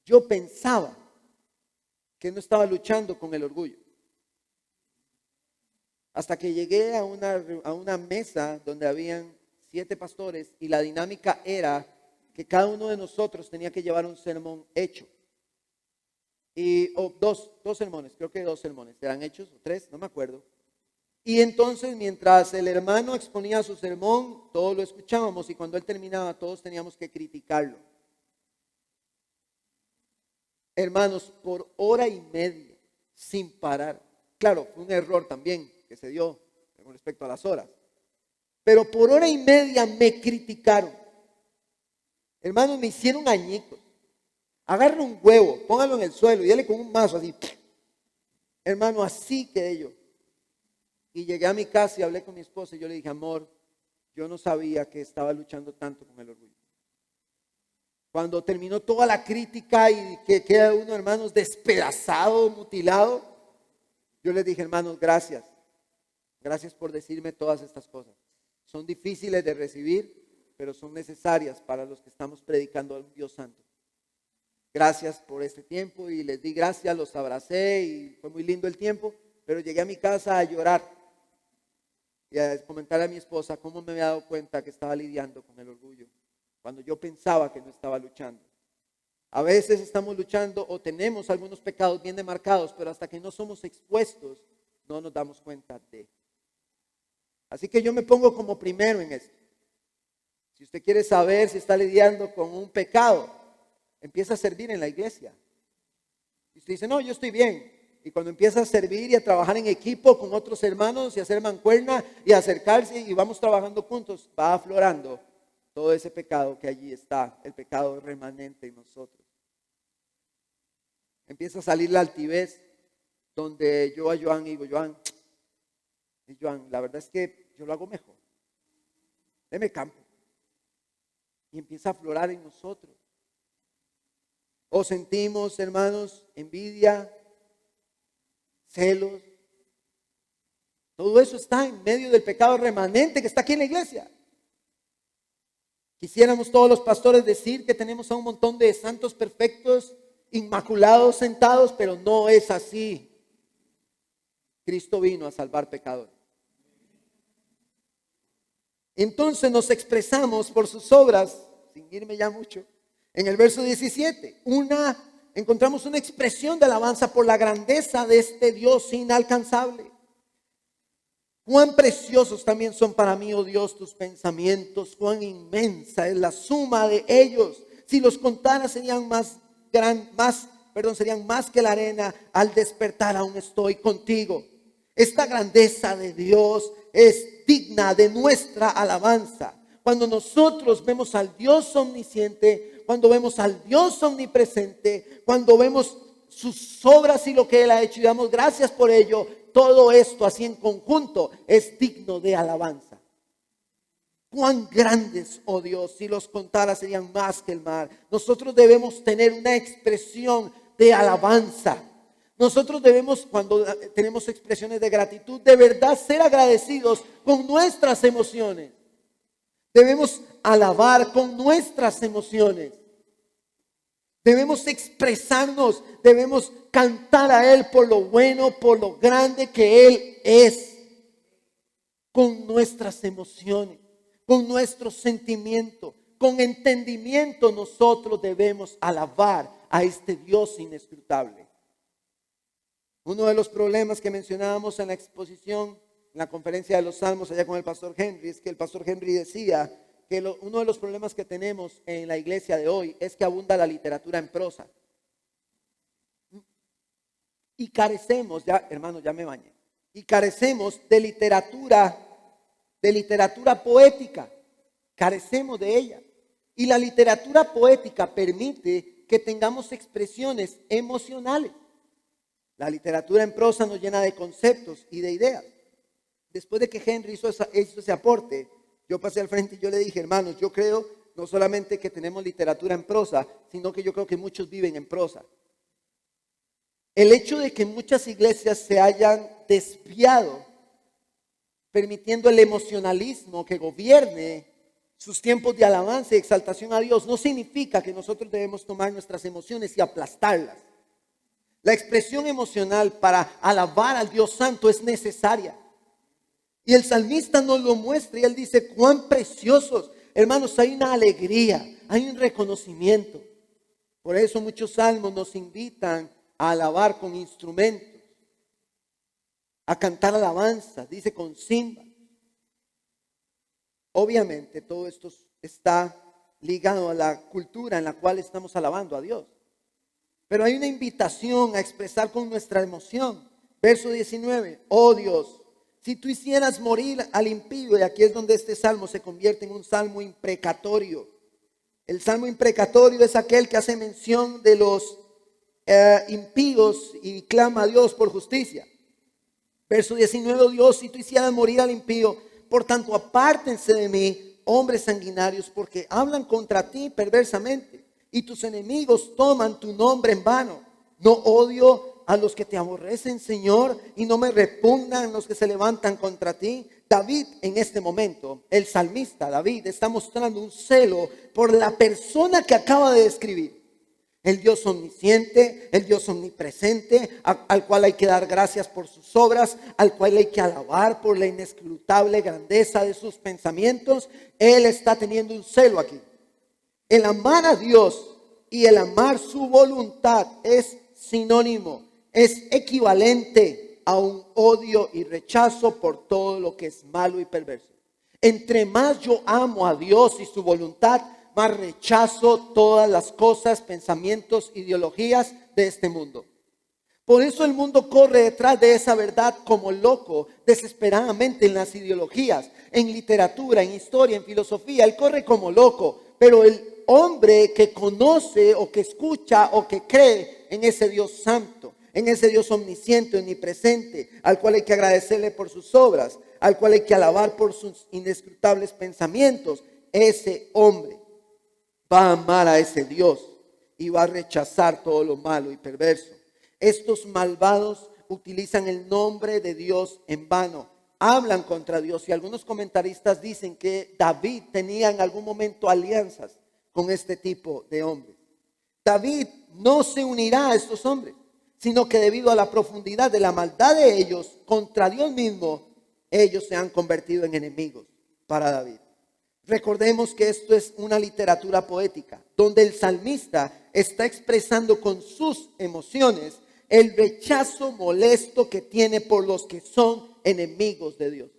S1: yo pensaba que no estaba luchando con el orgullo. Hasta que llegué a una mesa donde habían 7 pastores y la dinámica era que cada uno de nosotros tenía que llevar un sermón hecho. O dos sermones, creo que 2 sermones, ¿eran hechos o 3? No me acuerdo. Y entonces mientras el hermano exponía su sermón, todos lo escuchábamos y cuando él terminaba todos teníamos que criticarlo. Hermanos, por 1:30 sin parar. Claro, fue un error también que se dio con respecto a las horas. Pero por 1:30 me criticaron. Hermanos, me hicieron añicos. Agarra un huevo, póngalo en el suelo y dale con un mazo así. Hermano, así quedé yo. Y llegué a mi casa y hablé con mi esposa y yo le dije, amor, yo no sabía que estaba luchando tanto con el orgullo. Cuando terminó toda la crítica y que queda uno, hermanos, despedazado, mutilado, yo les dije, hermanos, gracias. Gracias por decirme todas estas cosas. Son difíciles de recibir, pero son necesarias para los que estamos predicando a un Dios santo. Gracias por este tiempo y les di gracias, los abracé y fue muy lindo el tiempo, pero llegué a mi casa a llorar y a comentar a mi esposa cómo me había dado cuenta que estaba lidiando con el orgullo, cuando yo pensaba que no estaba luchando. A veces estamos luchando o tenemos algunos pecados bien demarcados, pero hasta que no somos expuestos, no nos damos cuenta de. Así que yo me pongo como primero en esto. Si usted quiere saber si está lidiando con un pecado, empieza a servir en la iglesia. Y usted dice, no, yo estoy bien. Y cuando empieza a servir y a trabajar en equipo con otros hermanos y a hacer mancuerna y a acercarse y vamos trabajando juntos, va aflorando todo ese pecado que allí está, el pecado remanente en nosotros. Empieza a salir la altivez, donde yo a Joan digo, Joan, la verdad es que yo lo hago mejor. Deme campo. Y empieza a aflorar en nosotros. O sentimos, hermanos, envidia, celos. Todo eso está en medio del pecado remanente que está aquí en la iglesia. Quisiéramos todos los pastores decir que tenemos a un montón de santos perfectos, inmaculados, sentados, pero no es así. Cristo vino a salvar pecadores. Entonces nos expresamos por sus obras, sin irme ya mucho. En el verso 17, encontramos una expresión de alabanza por la grandeza de este Dios inalcanzable. Cuán preciosos también son para mí, oh Dios, tus pensamientos, cuán inmensa es la suma de ellos. Si los contara serían serían más que la arena. Al despertar aún estoy contigo. Esta grandeza de Dios es digna de nuestra alabanza. Cuando nosotros vemos al Dios omnisciente, cuando vemos al Dios omnipresente, cuando vemos sus obras y lo que Él ha hecho y damos gracias por ello, todo esto así en conjunto es digno de alabanza. Cuán grandes, oh Dios, si los contara serían más que el mar. Nosotros debemos tener una expresión de alabanza. Nosotros debemos, cuando tenemos expresiones de gratitud, de verdad ser agradecidos con nuestras emociones. Debemos alabar con nuestras emociones. Debemos expresarnos, debemos cantar a Él por lo bueno, por lo grande que Él es. Con nuestras emociones, con nuestros sentimientos, con entendimiento nosotros debemos alabar a este Dios inescrutable. Uno de los problemas que mencionábamos en la exposición, en la conferencia de los Salmos allá con el pastor Henry, es que el pastor Henry decía que uno de los problemas que tenemos en la iglesia de hoy es que abunda la literatura en prosa. Y carecemos, ya hermanos, ya me bañé, y carecemos de literatura poética. Carecemos de ella. Y la literatura poética permite que tengamos expresiones emocionales. La literatura en prosa nos llena de conceptos y de ideas. Después de que Henry hizo ese aporte, yo pasé al frente y yo le dije, hermanos, yo creo no solamente que tenemos literatura en prosa, sino que yo creo que muchos viven en prosa. El hecho de que muchas iglesias se hayan desviado, permitiendo el emocionalismo que gobierne sus tiempos de alabanza y exaltación a Dios, no significa que nosotros debemos tomar nuestras emociones y aplastarlas. La expresión emocional para alabar al Dios Santo es necesaria. Y el salmista nos lo muestra y él dice, cuán preciosos. Hermanos, hay una alegría, hay un reconocimiento. Por eso muchos salmos nos invitan a alabar con instrumentos, a cantar alabanza, dice con címbalo. Obviamente todo esto está ligado a la cultura en la cual estamos alabando a Dios. Pero hay una invitación a expresar con nuestra emoción. Verso 19, oh Dios, si tú hicieras morir al impío, y aquí es donde este salmo se convierte en un salmo imprecatorio. El salmo imprecatorio es aquel que hace mención de los impíos y clama a Dios por justicia. Verso 19, oh Dios, si tú hicieras morir al impío, por tanto apártense de mí, hombres sanguinarios, porque hablan contra ti perversamente. Y tus enemigos toman tu nombre en vano. No odio a los que te aborrecen, Señor, y no me repugnan los que se levantan contra ti. David, en este momento, el salmista David, está mostrando un celo por la persona que acaba de describir. El Dios omnisciente, el Dios omnipresente, al cual hay que dar gracias por sus obras, al cual hay que alabar por la inescrutable grandeza de sus pensamientos. Él está teniendo un celo aquí. El amar a Dios y el amar su voluntad es sinónimo, es equivalente a un odio y rechazo por todo lo que es malo y perverso. Entre más yo amo a Dios y su voluntad, más rechazo todas las cosas, pensamientos, ideologías de este mundo. Por eso el mundo corre detrás de esa verdad como loco, desesperadamente en las ideologías, en literatura, en historia, en filosofía. Él corre como loco, pero el hombre que conoce o que escucha o que cree en ese Dios santo, en ese Dios omnisciente, omnipresente, al cual hay que agradecerle por sus obras, al cual hay que alabar por sus inescrutables pensamientos, ese hombre va a amar a ese Dios y va a rechazar todo lo malo y perverso. Estos malvados utilizan el nombre de Dios en vano, hablan contra Dios, y algunos comentaristas dicen que David tenía en algún momento alianzas con este tipo de hombres. David no se unirá a estos hombres, sino que debido a la profundidad de la maldad de ellos contra Dios mismo, ellos se han convertido en enemigos para David. Recordemos que esto es una literatura poética, donde el salmista está expresando con sus emociones el rechazo molesto que tiene por los que son enemigos de Dios.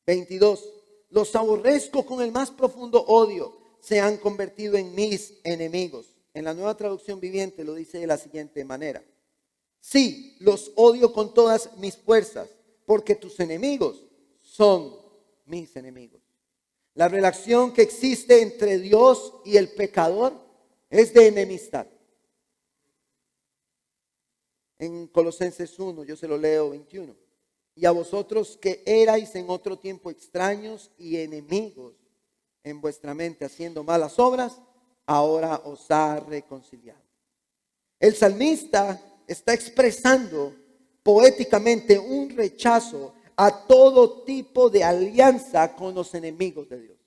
S1: 22. Los aborrezco con el más profundo odio, se han convertido en mis enemigos. En la Nueva Traducción Viviente lo dice de la siguiente manera: sí, los odio con todas mis fuerzas, porque tus enemigos son mis enemigos. La relación que existe entre Dios y el pecador es de enemistad. En Colosenses 1, yo se lo leo 21. Y a vosotros que erais en otro tiempo extraños y enemigos en vuestra mente, haciendo malas obras, ahora os ha reconciliado. El salmista está expresando poéticamente un rechazo a todo tipo de alianza con los enemigos de Dios.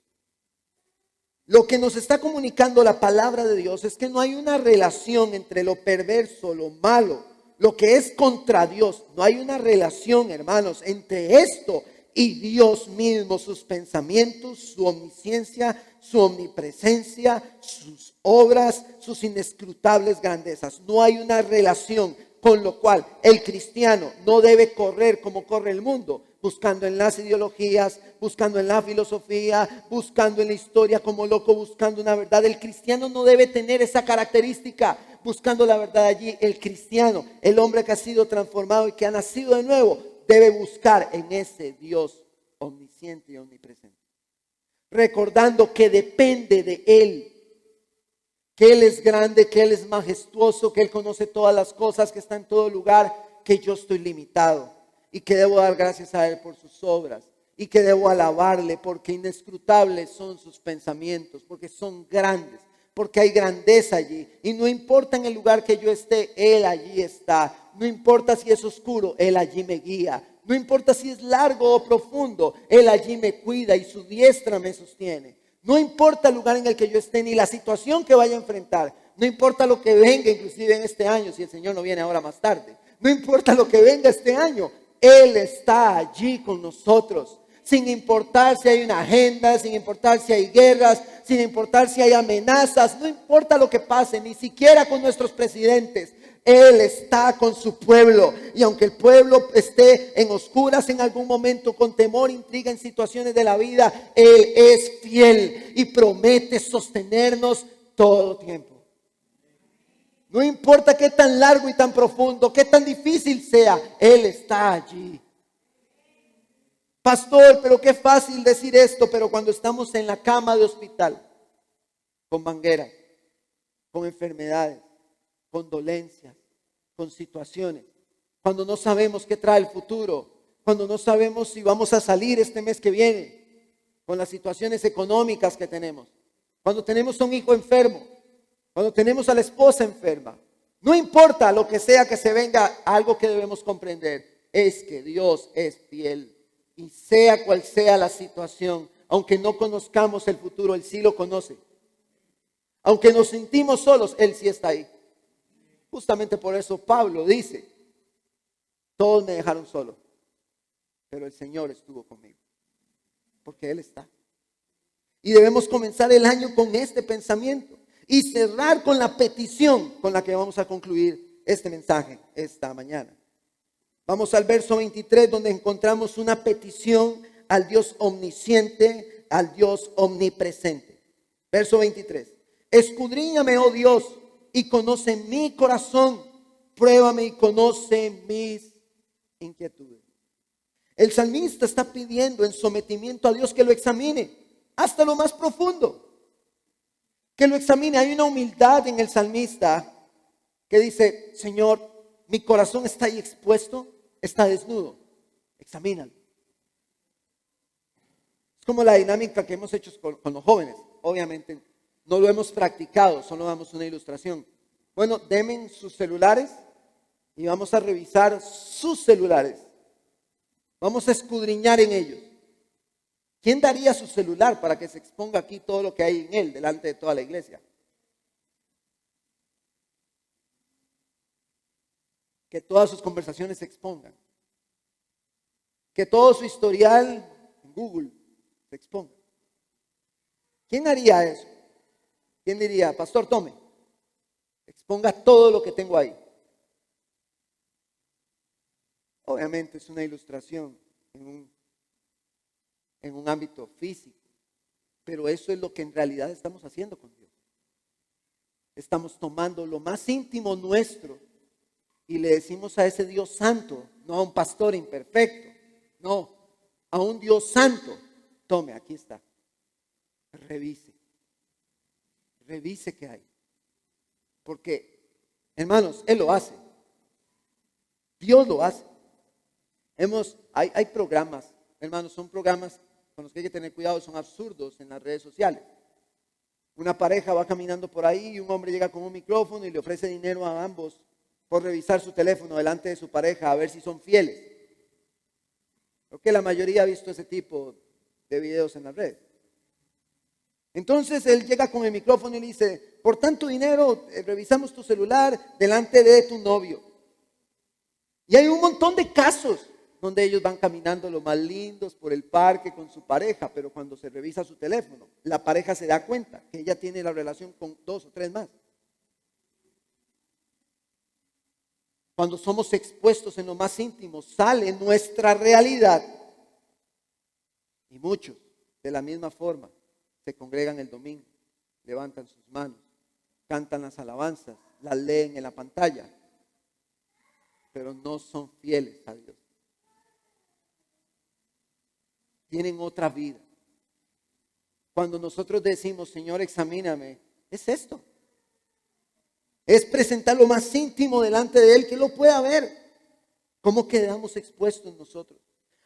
S1: Lo que nos está comunicando la palabra de Dios es que no hay una relación entre lo perverso, lo malo, lo que es contra Dios. No hay una relación, hermanos, entre esto y Dios mismo, sus pensamientos, su omnisciencia, su omnipresencia, sus obras, sus inescrutables grandezas. No hay una relación, con lo cual el cristiano no debe correr como corre el mundo, buscando en las ideologías, buscando en la filosofía, buscando en la historia como loco, buscando una verdad. El cristiano no debe tener esa característica, buscando la verdad allí. El cristiano, el hombre que ha sido transformado y que ha nacido de nuevo, debe buscar en ese Dios omnisciente y omnipresente, recordando que depende de Él, que Él es grande, que Él es majestuoso, que Él conoce todas las cosas, que está en todo lugar, que yo estoy limitado y que debo dar gracias a Él por sus obras y que debo alabarle porque inescrutables son sus pensamientos, porque son grandes, porque hay grandeza allí. Y no importa en el lugar que yo esté, Él allí está. No importa si es oscuro, Él allí me guía. No importa si es largo o profundo, Él allí me cuida y su diestra me sostiene. No importa el lugar en el que yo esté ni la situación que vaya a enfrentar. No importa lo que venga, inclusive en este año, si el Señor no viene ahora más tarde. No importa lo que venga este año, Él está allí con nosotros. Sin importar si hay una agenda, sin importar si hay guerras, sin importar si hay amenazas, no importa lo que pase, ni siquiera con nuestros presidentes. Él está con su pueblo, y aunque el pueblo esté en oscuras en algún momento, con temor, intriga en situaciones de la vida, Él es fiel y promete sostenernos todo tiempo. No importa qué tan largo y tan profundo, qué tan difícil sea, Él está allí. Pastor, pero qué fácil decir esto, pero cuando estamos en la cama de hospital, con mangueras, con enfermedades, con dolencias, con situaciones, cuando no sabemos qué trae el futuro, cuando no sabemos si vamos a salir este mes que viene, con las situaciones económicas que tenemos, cuando tenemos a un hijo enfermo, cuando tenemos a la esposa enferma, no importa lo que sea que se venga, algo que debemos comprender es que Dios es fiel. Y sea cual sea la situación, aunque no conozcamos el futuro, Él sí lo conoce. Aunque nos sentimos solos, Él sí está ahí. Justamente por eso Pablo dice: todos me dejaron solo, pero el Señor estuvo conmigo, porque Él está. Y debemos comenzar el año con este pensamiento. y cerrar con la petición con la que vamos a concluir este mensaje esta mañana. Vamos al verso 23, donde encontramos una petición al Dios omnisciente, al Dios omnipresente. Verso 23. Escudriñame, oh Dios, y conoce mi corazón. Pruébame y conoce mis inquietudes. El salmista está pidiendo en sometimiento a Dios que lo examine hasta lo más profundo. Que lo examine. Hay una humildad en el salmista que dice: Señor, mi corazón está ahí expuesto, está desnudo, examínalo. Es como la dinámica que hemos hecho con los jóvenes. Obviamente no lo hemos practicado, solo damos una ilustración. Bueno, denme sus celulares y vamos a revisar sus celulares. Vamos a escudriñar en ellos. ¿Quién daría su celular para que se exponga aquí todo lo que hay en él delante de toda la iglesia? Que todas sus conversaciones se expongan. Que todo su historial en Google se exponga. ¿Quién haría eso? ¿Quién diría: pastor, tome, exponga todo lo que tengo ahí? Obviamente es una ilustración en un ámbito físico, pero eso es lo que en realidad estamos haciendo con Dios. Estamos tomando lo más íntimo nuestro y le decimos a ese Dios santo, no a un pastor imperfecto, no, a un Dios santo: tome, aquí está, revise qué hay. Porque, hermanos, Él lo hace, Dios lo hace. Hay programas, hermanos, son programas con los que hay que tener cuidado, son absurdos en las redes sociales. Una pareja va caminando por ahí y un hombre llega con un micrófono y le ofrece dinero a ambos por revisar su teléfono delante de su pareja a ver si son fieles. Creo que la mayoría ha visto ese tipo de videos en las redes. Entonces él llega con el micrófono y le dice: por tanto dinero, revisamos tu celular delante de tu novio. Y hay un montón de casos donde ellos van caminando lo más lindos por el parque con su pareja, pero cuando se revisa su teléfono, la pareja se da cuenta que ella tiene la relación con 2 o 3 más. Cuando somos expuestos en lo más íntimo, sale nuestra realidad. Y muchos, de la misma forma, se congregan el domingo, levantan sus manos, cantan las alabanzas, las leen en la pantalla, pero no son fieles a Dios. Tienen otra vida. Cuando nosotros decimos: Señor, examíname, es esto. Es presentar lo más íntimo delante de Él, que lo pueda ver. ¿Cómo quedamos expuestos nosotros?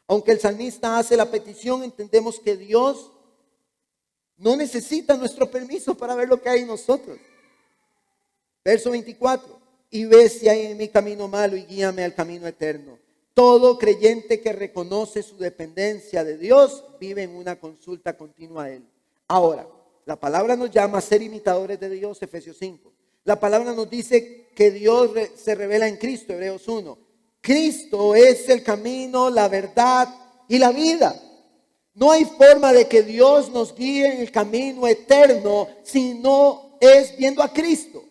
S1: Aunque el salmista hace la petición, entendemos que Dios no necesita nuestro permiso para ver lo que hay en nosotros. Verso 24. Y ve si hay en mi camino malo y guíame al camino eterno. Todo creyente que reconoce su dependencia de Dios vive en una consulta continua a Él. Ahora, la palabra nos llama a ser imitadores de Dios, Efesios 5. La palabra nos dice que Dios se revela en Cristo, Hebreos 1. Cristo es el camino, la verdad y la vida. No hay forma de que Dios nos guíe en el camino eterno si no es viendo a Cristo.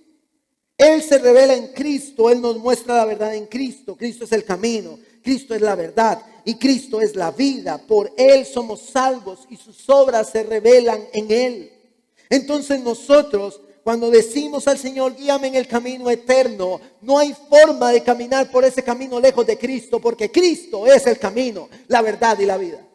S1: Él se revela en Cristo, Él nos muestra la verdad en Cristo. Cristo es el camino, Cristo es la verdad y Cristo es la vida. Por Él somos salvos y sus obras se revelan en Él. Entonces nosotros, cuando decimos al Señor: guíame en el camino eterno, no hay forma de caminar por ese camino lejos de Cristo, porque Cristo es el camino, la verdad y la vida.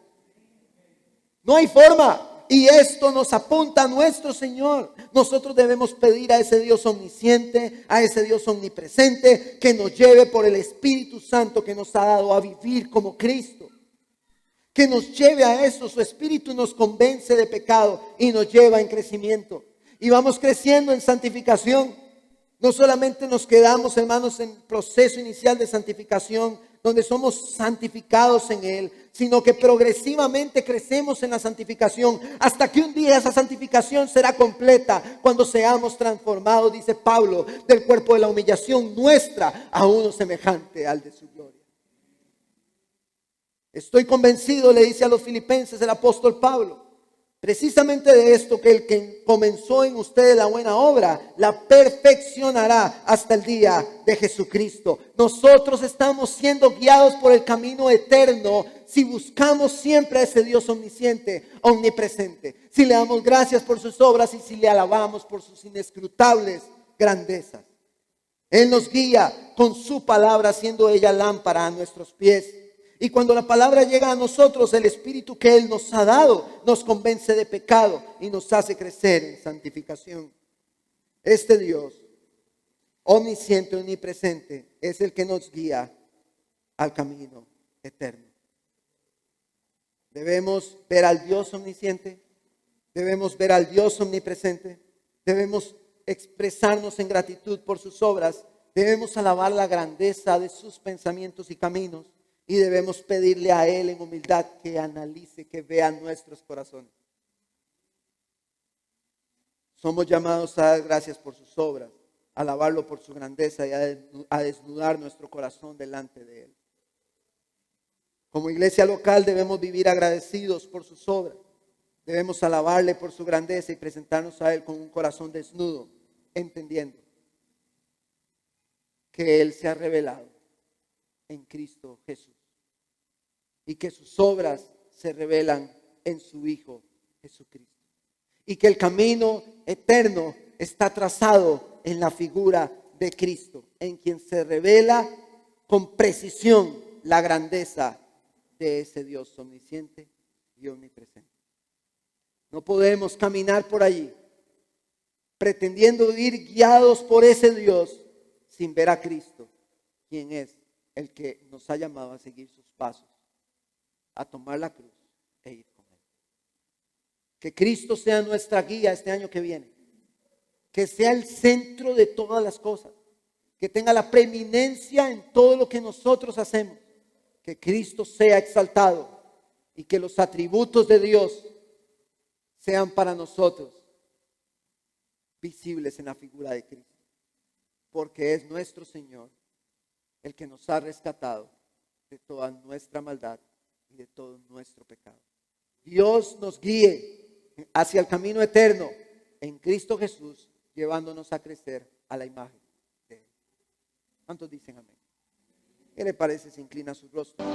S1: No hay forma. Y esto nos apunta a nuestro Señor. Nosotros debemos pedir a ese Dios omnisciente, a ese Dios omnipresente, que nos lleve por el Espíritu Santo que nos ha dado a vivir como Cristo. Que nos lleve a eso. Su Espíritu nos convence de pecado y nos lleva en crecimiento. Y vamos creciendo en santificación. No solamente nos quedamos, hermanos, en el proceso inicial de santificación, donde somos santificados en Él, sino que progresivamente crecemos en la santificación hasta que un día esa santificación será completa cuando seamos transformados, dice Pablo, del cuerpo de la humillación nuestra a uno semejante al de su gloria. Estoy convencido, le dice a los filipenses el apóstol Pablo, precisamente de esto, que el que comenzó en ustedes la buena obra, la perfeccionará hasta el día de Jesucristo. Nosotros estamos siendo guiados por el camino eterno si buscamos siempre a ese Dios omnisciente, omnipresente. Si le damos gracias por sus obras y si le alabamos por sus inescrutables grandezas. Él nos guía con su palabra, siendo ella lámpara a nuestros pies. Y cuando la palabra llega a nosotros, el Espíritu que Él nos ha dado nos convence de pecado y nos hace crecer en santificación. Este Dios, omnisciente, omnipresente, es el que nos guía al camino eterno. Debemos ver al Dios omnisciente, debemos ver al Dios omnipresente, debemos expresarnos en gratitud por sus obras, debemos alabar la grandeza de sus pensamientos y caminos. Y debemos pedirle a Él en humildad que analice, que vea nuestros corazones. Somos llamados a dar gracias por sus obras, a alabarlo por su grandeza y a desnudar nuestro corazón delante de Él. Como iglesia local debemos vivir agradecidos por sus obras. Debemos alabarle por su grandeza y presentarnos a Él con un corazón desnudo, entendiendo que Él se ha revelado en Cristo Jesús y que sus obras se revelan en su Hijo Jesucristo y que el camino eterno está trazado en la figura de Cristo, en quien se revela con precisión la grandeza de ese Dios omnisciente y omnipresente. No podemos caminar por allí pretendiendo ir guiados por ese Dios sin ver a Cristo, quien es el que nos ha llamado a seguir sus pasos, a tomar la cruz e ir con Él. Que Cristo sea nuestra guía este año que viene. Que sea el centro de todas las cosas. Que tenga la preeminencia en todo lo que nosotros hacemos. Que Cristo sea exaltado y que los atributos de Dios sean para nosotros visibles en la figura de Cristo. Porque es nuestro Señor el que nos ha rescatado de toda nuestra maldad y de todo nuestro pecado. Dios nos guíe hacia el camino eterno en Cristo Jesús, llevándonos a crecer a la imagen de Él. ¿Cuántos dicen amén? ¿Qué le parece si inclina su rostro?